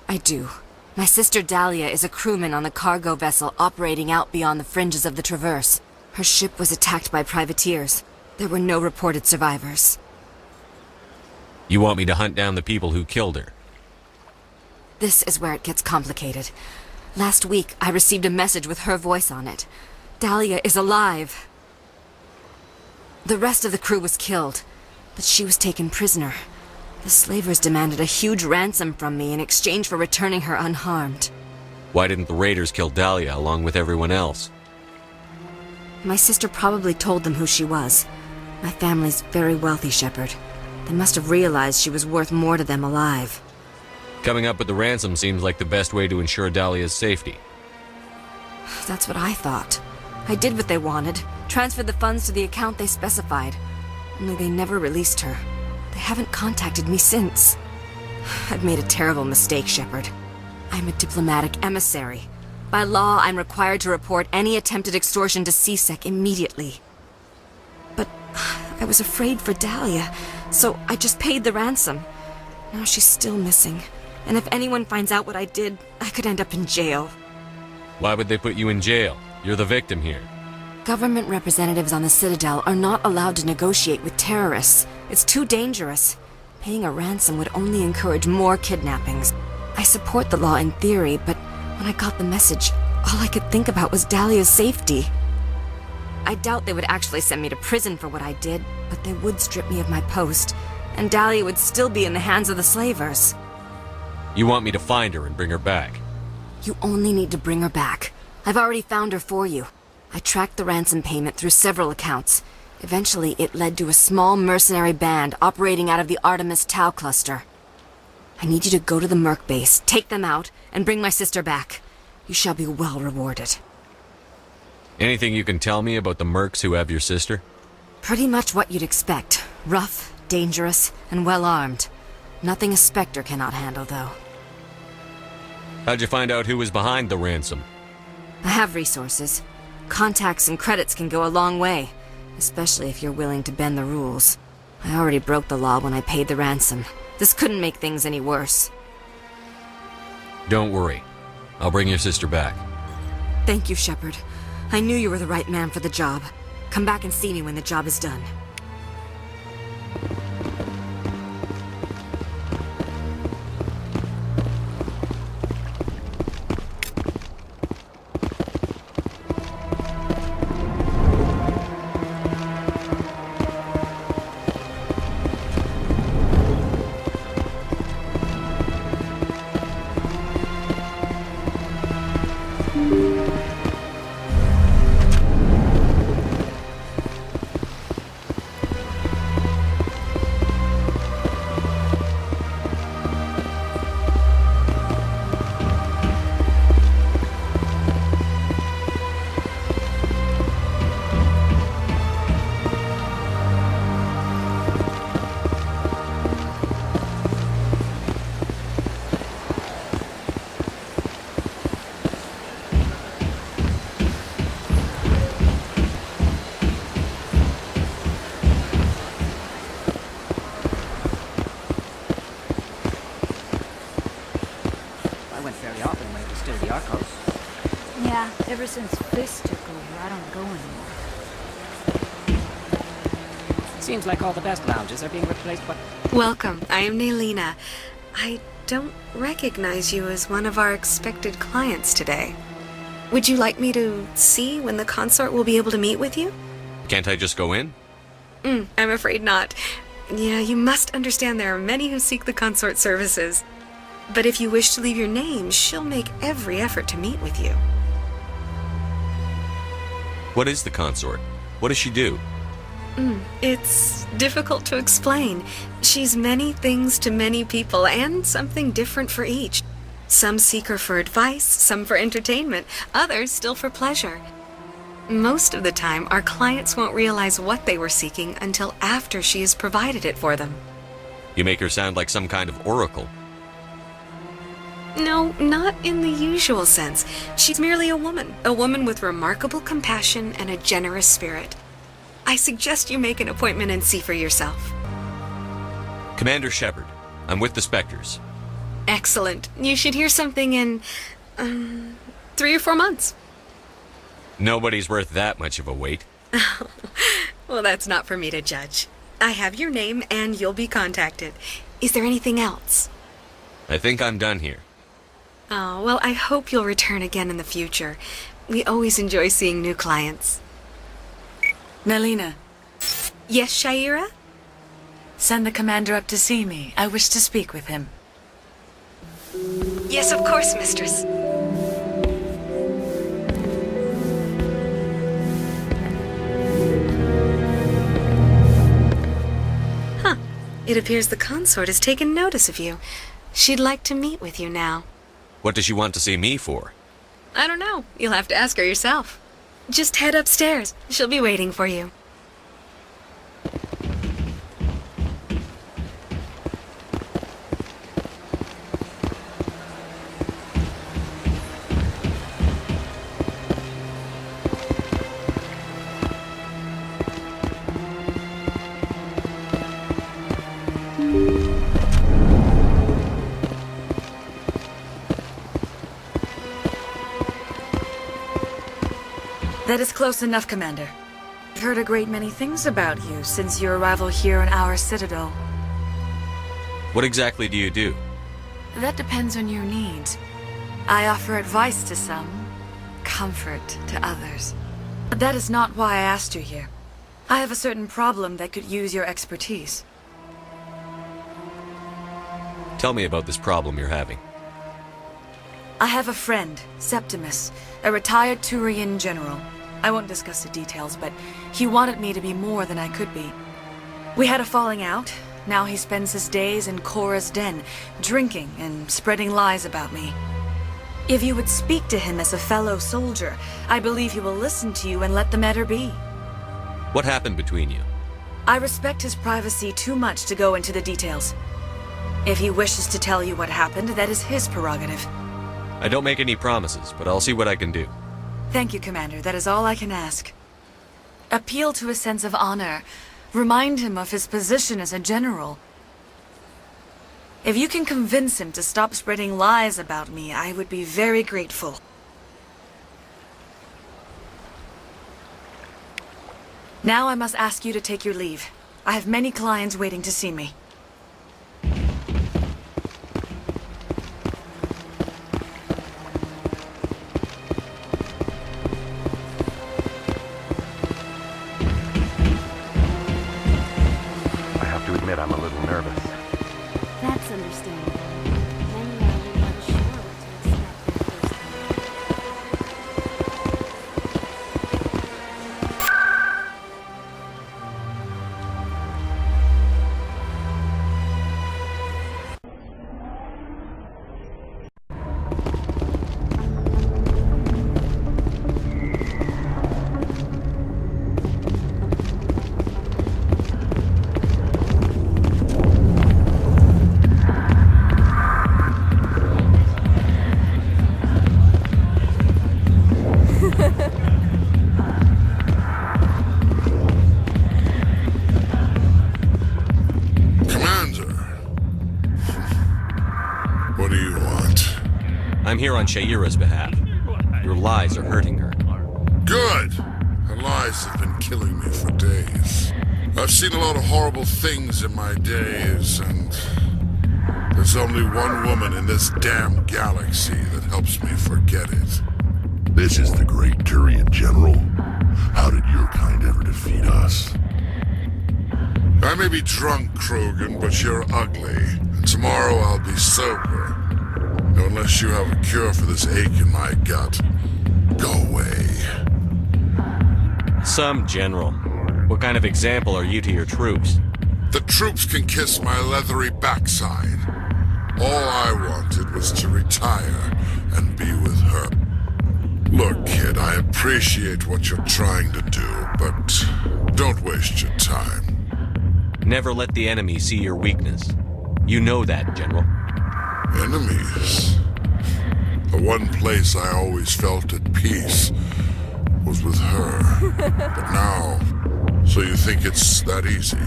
I do. My sister Dahlia is a crewman on the cargo vessel operating out beyond the fringes of the Traverse. Her ship was attacked by privateers. There were no reported survivors. You want me to hunt down the people who killed her? This is where it gets complicated. Last week, I received a message with her voice on it. Dahlia is alive. The rest of the crew was killed, but she was taken prisoner. The slavers demanded a huge ransom from me in exchange for returning her unharmed. Why didn't the raiders kill Dahlia along with everyone else? My sister probably told them who she was. My family's very wealthy, Shepard. They must have realized she was worth more to them alive. Coming up with the ransom seems like the best way to ensure Dahlia's safety. That's what I thought. I did what they wanted, transferred the funds to the account they specified. Only they never released her. They haven't contacted me since. I've made a terrible mistake, Shepard. I'm a diplomatic emissary. By law, I'm required to report any attempted extortion to CSEC immediately. But I was afraid for Dahlia, so I just paid the ransom. Now she's still missing, and if anyone finds out what I did, I could end up in jail. Why would they put you in jail? You're the victim here. Government representatives on the Citadel are not allowed to negotiate with terrorists. It's too dangerous. Paying a ransom would only encourage more kidnappings. I support the law in theory, but when I got the message, all I could think about was Dahlia's safety. I doubt they would actually send me to prison for what I did, but they would strip me of my post, and Dahlia would still be in the hands of the slavers. You want me to find her and bring her back? You only need to bring her back. I've already found her for you. I tracked the ransom payment through several accounts. Eventually, it led to a small mercenary band operating out of the Artemis Tau cluster. I need you to go to the Merc base, take them out, and bring my sister back. You shall be well rewarded. Anything you can tell me about the mercs who have your sister? Pretty much what you'd expect. Rough, dangerous, and well-armed. Nothing a Spectre cannot handle, though. How'd you find out who was behind the ransom? I have resources. Contacts and credits can go a long way, especially if you're willing to bend the rules. I already broke the law when I paid the ransom. This couldn't make things any worse. Don't worry. I'll bring your sister back. Thank you, Shepard. I knew you were the right man for the job. Come back and see me when the job is done. Since Fist took over, I don't go anymore. Seems like all the best lounges are being replaced by... Welcome, I am Naylina. I don't recognize you as one of our expected clients today. Would you like me to see when the consort will be able to meet with you? Can't I just go in? I'm afraid not. Yeah, you must understand there are many who seek the consort services. But if you wish to leave your name, she'll make every effort to meet with you. What is the consort? What does she do? It's difficult to explain. She's many things to many people, and something different for each. Some seek her for advice, some for entertainment, others still for pleasure. Most of the time, our clients won't realize what they were seeking until after she has provided it for them. You make her sound like some kind of oracle. No, not in the usual sense. She's merely a woman with remarkable compassion and a generous spirit. I suggest you make an appointment and see for yourself. Commander Shepard, I'm with the Spectres. Excellent. You should hear something in 3 or 4 months. Nobody's worth that much of a wait. Well, that's not for me to judge. I have your name and you'll be contacted. Is there anything else? I think I'm done here. Oh, well, I hope you'll return again in the future. We always enjoy seeing new clients. Naylina. Yes, Shaira? Send the commander up to see me. I wish to speak with him. Yes, of course, mistress. It appears the consort has taken notice of you. She'd like to meet with you now. What does she want to see me for? I don't know. You'll have to ask her yourself. Just head upstairs. She'll be waiting for you. That is close enough, Commander. I've heard a great many things about you since your arrival here in our citadel. What exactly do you do? That depends on your needs. I offer advice to some, comfort to others. But that is not why I asked you here. I have a certain problem that could use your expertise. Tell me about this problem you're having. I have a friend, Septimus, a retired Turian general. I won't discuss the details, but he wanted me to be more than I could be. We had a falling out. Now he spends his days in Korra's den, drinking and spreading lies about me. If you would speak to him as a fellow soldier, I believe he will listen to you and let the matter be. What happened between you? I respect his privacy too much to go into the details. If he wishes to tell you what happened, that is his prerogative. I don't make any promises, but I'll see what I can do. Thank you, Commander. That is all I can ask. Appeal to his sense of honor. Remind him of his position as a general. If you can convince him to stop spreading lies about me, I would be very grateful. Now I must ask you to take your leave. I have many clients waiting to see me. I'm a little nervous. That's understandable. Many are unsure what to I'm here on Shaira's behalf. Your lies are hurting her. eyes have been killing me for days. I've seen a lot of horrible things in my days, and there's only one woman in this damn galaxy that helps me forget it. This is the great Turian General. How did your kind ever defeat us? I may be drunk, Krogan, but you're ugly. And tomorrow I'll be sober. Unless you have a cure for this ache in my gut. Go away. Some general. What kind of example are you to your troops? The troops can kiss my leathery backside. All I wanted was to retire and be with her. Look, kid, I appreciate what you're trying to do, but don't waste your time. Never let the enemy see your weakness. You know that, General. Enemies? The one place I always felt at peace was with her. But now, so you think it's that easy?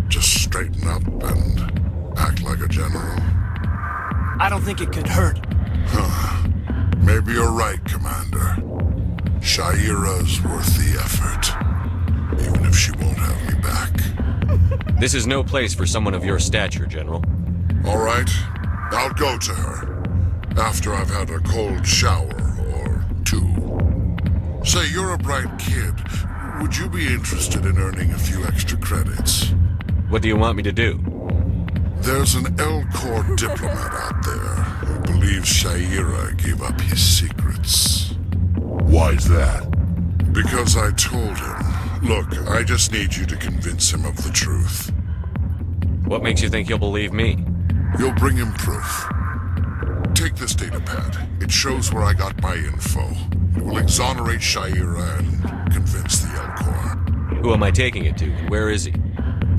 Just straighten up and act like a general? I don't think it could hurt. Huh. Maybe you're right, Commander. Shaira's worth the effort, even if she won't have me back. This is no place for someone of your stature, General. All right, I'll go to her, after I've had a cold shower or two. Say, you're a bright kid. Would you be interested in earning a few extra credits? What do you want me to do? There's an Elcor diplomat out there who believes Shaira gave up his secrets. Why's that? Because I told him. Look, I just need you to convince him of the truth. What makes you think he'll believe me? You'll bring him proof. Take this data pad. It shows where I got my info. It will exonerate Shaira and convince the Elcor. Who am I taking it to, and where is he?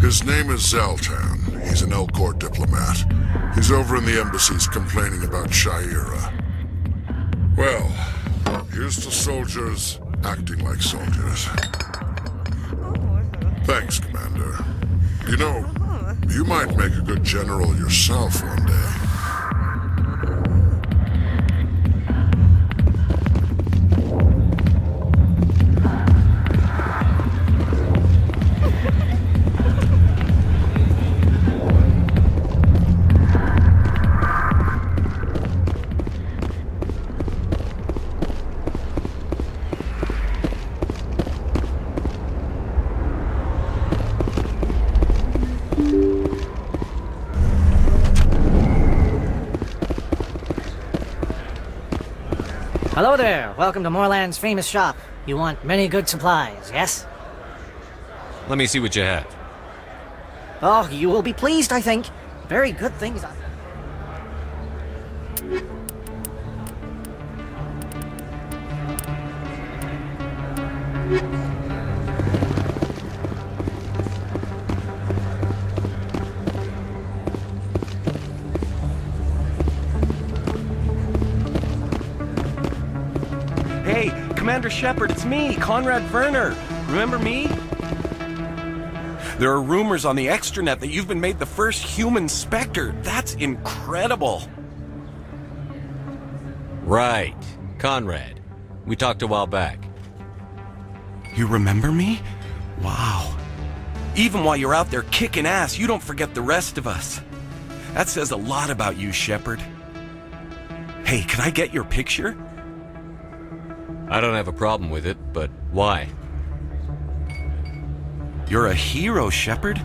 His name is Zaltan. He's an Elcor diplomat. He's over in the embassies complaining about Shaira. Well, here's to soldiers acting like soldiers. Thanks, Commander. You know, you might make a good general yourself one day. Hello there. Welcome to Moorland's famous shop. You want many good supplies, yes? Let me see what you have. Oh, you will be pleased, I think. Very good things. Hey, Commander Shepard, it's me, Conrad Werner. Remember me? There are rumors on the extranet that you've been made the first human Spectre. That's incredible. Right. Conrad. We talked a while back. You remember me? Wow. Even while you're out there kicking ass, you don't forget the rest of us. That says a lot about you, Shepard. Hey, can I get your picture? I don't have a problem with it, but why? You're a hero, Shepard.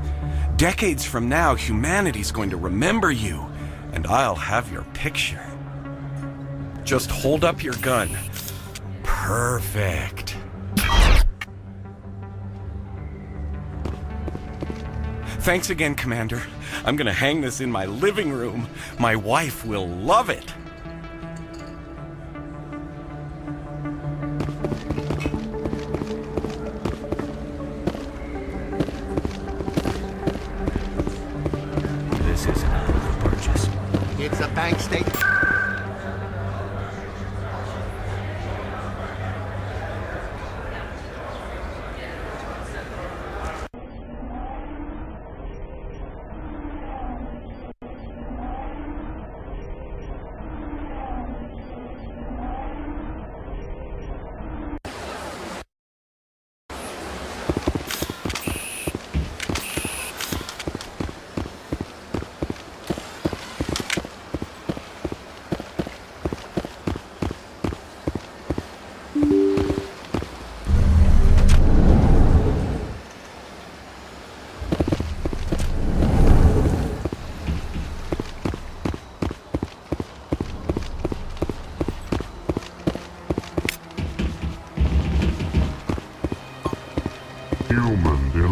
Decades from now, humanity's going to remember you, and I'll have your picture. Just hold up your gun. Perfect. Thanks again, Commander. I'm gonna hang this in my living room. My wife will love it. This is an honorable purchase. It's a bank statement.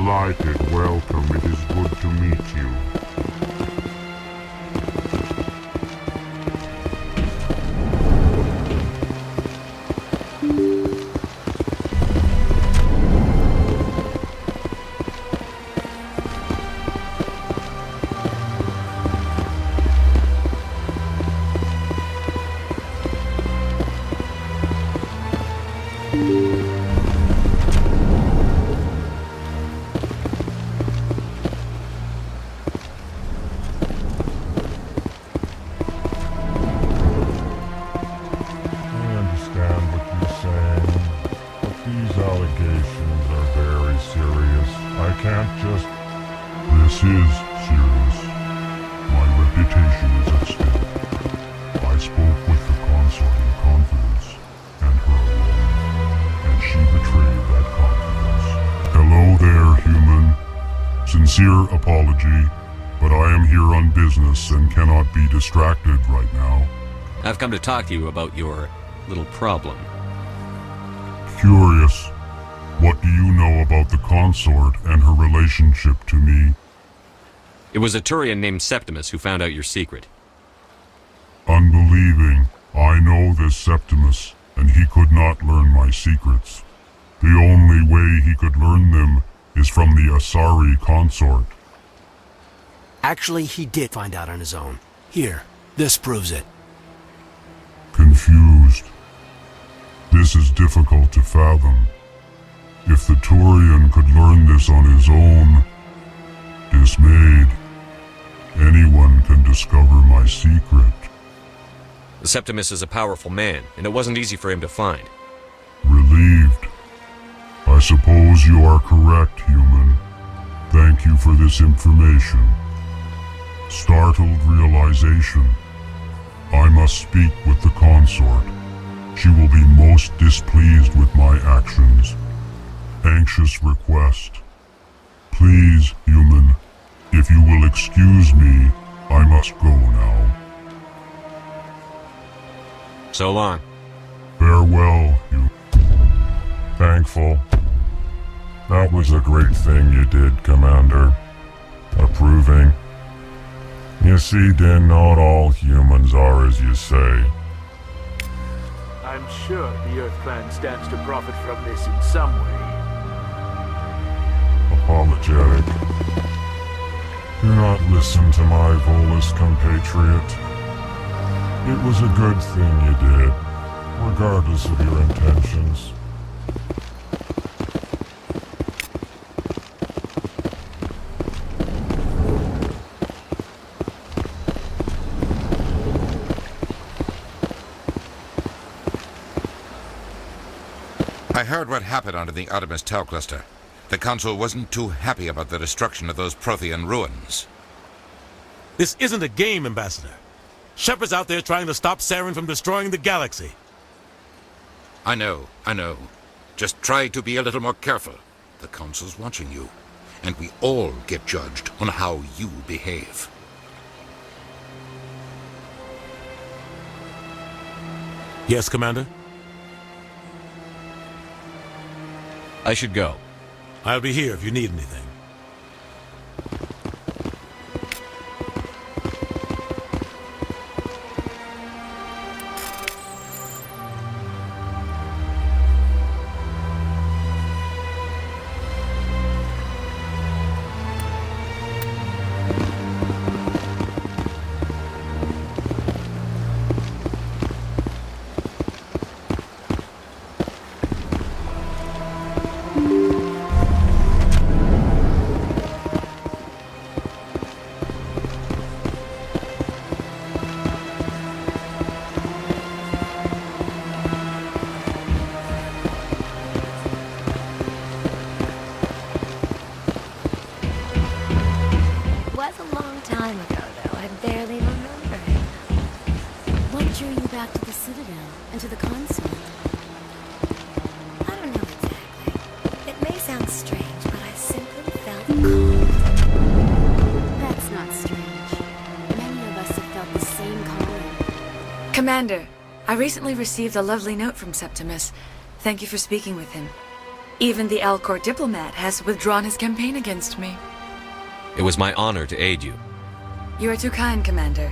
Delighted, welcome. It is good to meet you. This is serious. My reputation is at stake. I spoke with the consort in confidence, and her alone, and she betrayed that confidence. Hello there, human. Sincere apology, but I am here on business and cannot be distracted right now. I've come to talk to you about your little problem. Curious. What do you know about the consort and her relationship to me? It was a Turian named Septimus who found out your secret. Unbelieving. I know this Septimus, and he could not learn my secrets. The only way he could learn them is from the Asari consort. Actually, he did find out on his own. Here, this proves it. Confused. This is difficult to fathom. If the Turian could learn this on his own, dismayed, anyone can discover my secret. Septimus is a powerful man, and it wasn't easy for him to find. Relieved. I suppose you are correct, human. Thank you for this information. Startled realization. I must speak with the consort. She will be most displeased with my actions. Anxious request. Please, human, if you will excuse me, I must go now. So long. Farewell, you. Thankful. That was a great thing you did, Commander. Approving. You see, Din, not all humans are as you say. I'm sure the Earth Clan stands to profit from this in some way. Apologetic. Do not listen to my Volus compatriot. It was a good thing you did, regardless of your intentions. I heard what happened under the Artemis Tau cluster. The Council wasn't too happy about the destruction of those Prothean ruins. This isn't a game, Ambassador. Shepard's out there trying to stop Saren from destroying the galaxy. I know. Just try to be a little more careful. The Council's watching you, and we all get judged on how you behave. Yes, Commander? I should go. I'll be here if you need anything. Commander, I recently received a lovely note from Septimus. Thank you for speaking with him. Even the Alcor diplomat has withdrawn his campaign against me. It was my honor to aid you. You are too kind, Commander,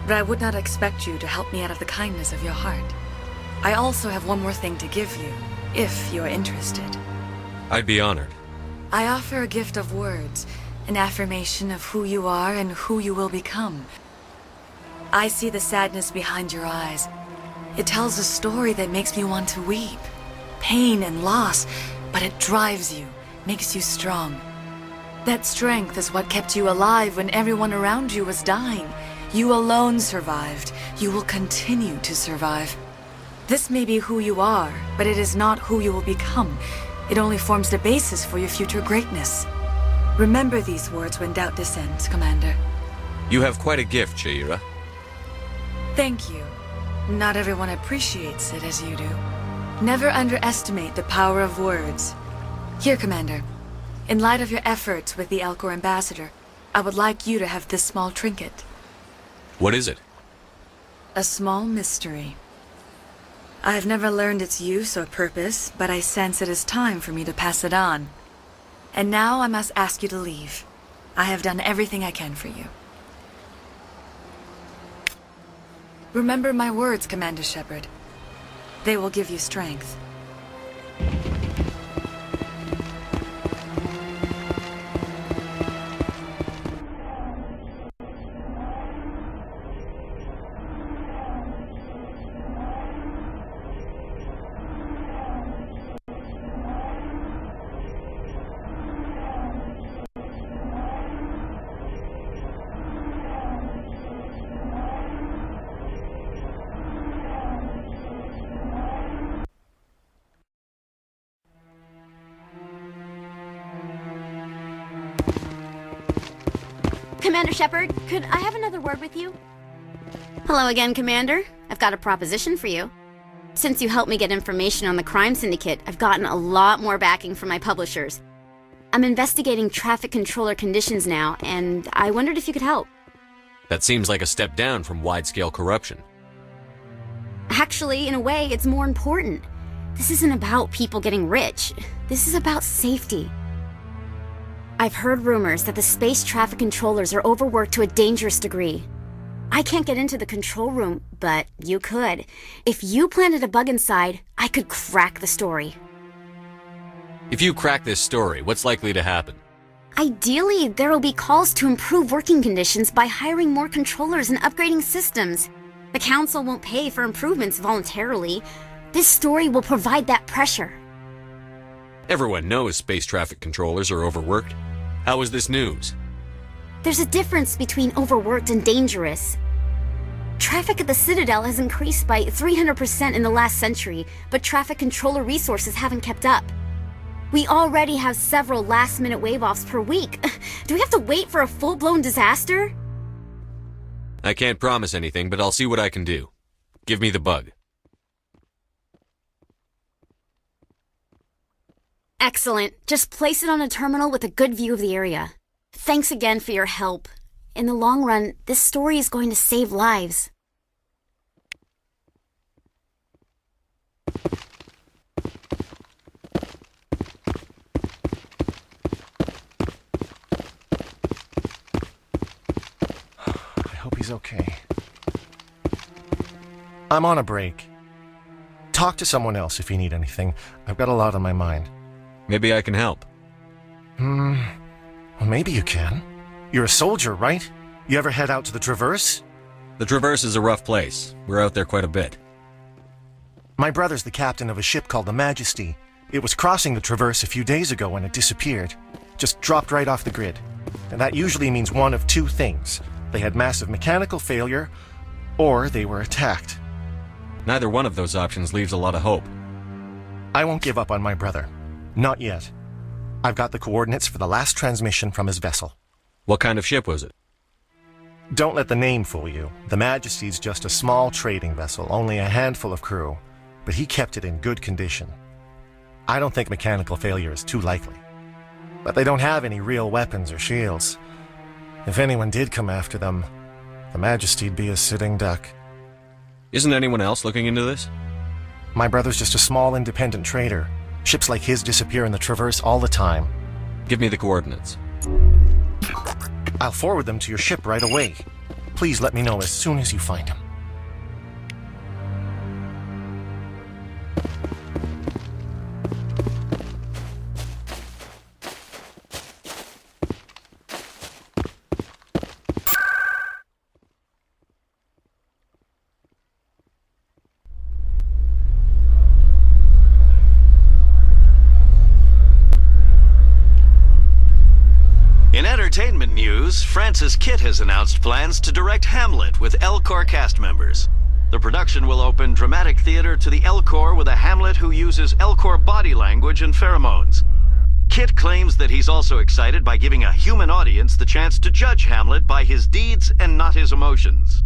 but I would not expect you to help me out of the kindness of your heart. I also have one more thing to give you, if you are interested. I'd be honored. I offer a gift of words, an affirmation of who you are and who you will become. I see the sadness behind your eyes. It tells a story that makes me want to weep. Pain and loss, but it drives you, makes you strong. That strength is what kept you alive when everyone around you was dying. You alone survived. You will continue to survive. This may be who you are, but it is not who you will become. It only forms the basis for your future greatness. Remember these words when doubt descends, Commander. You have quite a gift, Shaira. Thank you. Not everyone appreciates it as you do. Never underestimate the power of words. Here, Commander. In light of your efforts with the Alcor ambassador, I would like you to have this small trinket. What is it? A small mystery. I have never learned its use or purpose, but I sense it is time for me to pass it on. And now I must ask you to leave. I have done everything I can for you. Remember my words, Commander Shepard. They will give you strength. Commander Shepard, could I have another word with you? Hello again, Commander. I've got a proposition for you. Since you helped me get information on the crime syndicate, I've gotten a lot more backing from my publishers. I'm investigating traffic controller conditions now, and I wondered if you could help. That seems like a step down from wide-scale corruption. Actually, in a way, it's more important. This isn't about people getting rich. This is about safety. I've heard rumors that the space traffic controllers are overworked to a dangerous degree. I can't get into the control room, but you could. If you planted a bug inside, I could crack the story. If you crack this story, what's likely to happen? Ideally, there will be calls to improve working conditions by hiring more controllers and upgrading systems. The Council won't pay for improvements voluntarily. This story will provide that pressure. Everyone knows space traffic controllers are overworked. How is this news? There's a difference between overworked and dangerous. Traffic at the Citadel has increased by 300% in the last century, but traffic controller resources haven't kept up. We already have several last-minute wave-offs per week. Do we have to wait for a full-blown disaster? I can't promise anything, but I'll see what I can do. Give me the bug. Excellent. Just place it on a terminal with a good view of the area. Thanks again for your help. In the long run, this story is going to save lives. I hope he's okay. I'm on a break. Talk to someone else if you need anything. I've got a lot on my mind. Maybe I can help. Well, maybe you can. You're a soldier, right? You ever head out to the Traverse? The Traverse is a rough place. We're out there quite a bit. My brother's the captain of a ship called the Majesty. It was crossing the Traverse a few days ago when it disappeared. Just dropped right off the grid. And that usually means one of two things. They had massive mechanical failure, or they were attacked. Neither one of those options leaves a lot of hope. I won't give up on my brother. Not yet. I've got the coordinates for the last transmission from his vessel. What kind of ship was it? Don't let the name fool you. The Majesty's just a small trading vessel, only a handful of crew. But he kept it in good condition. I don't think mechanical failure is too likely. But they don't have any real weapons or shields. If anyone did come after them, the Majesty'd be a sitting duck. Isn't anyone else looking into this? My brother's just a small independent trader. Ships like his disappear in the Traverse all the time. Give me the coordinates. I'll forward them to your ship right away. Please let me know as soon as you find him. In entertainment news, Francis Kitt has announced plans to direct Hamlet with Elcor cast members. The production will open dramatic theater to the Elcor with a Hamlet who uses Elcor body language and pheromones. Kitt claims that he's also excited by giving a human audience the chance to judge Hamlet by his deeds and not his emotions.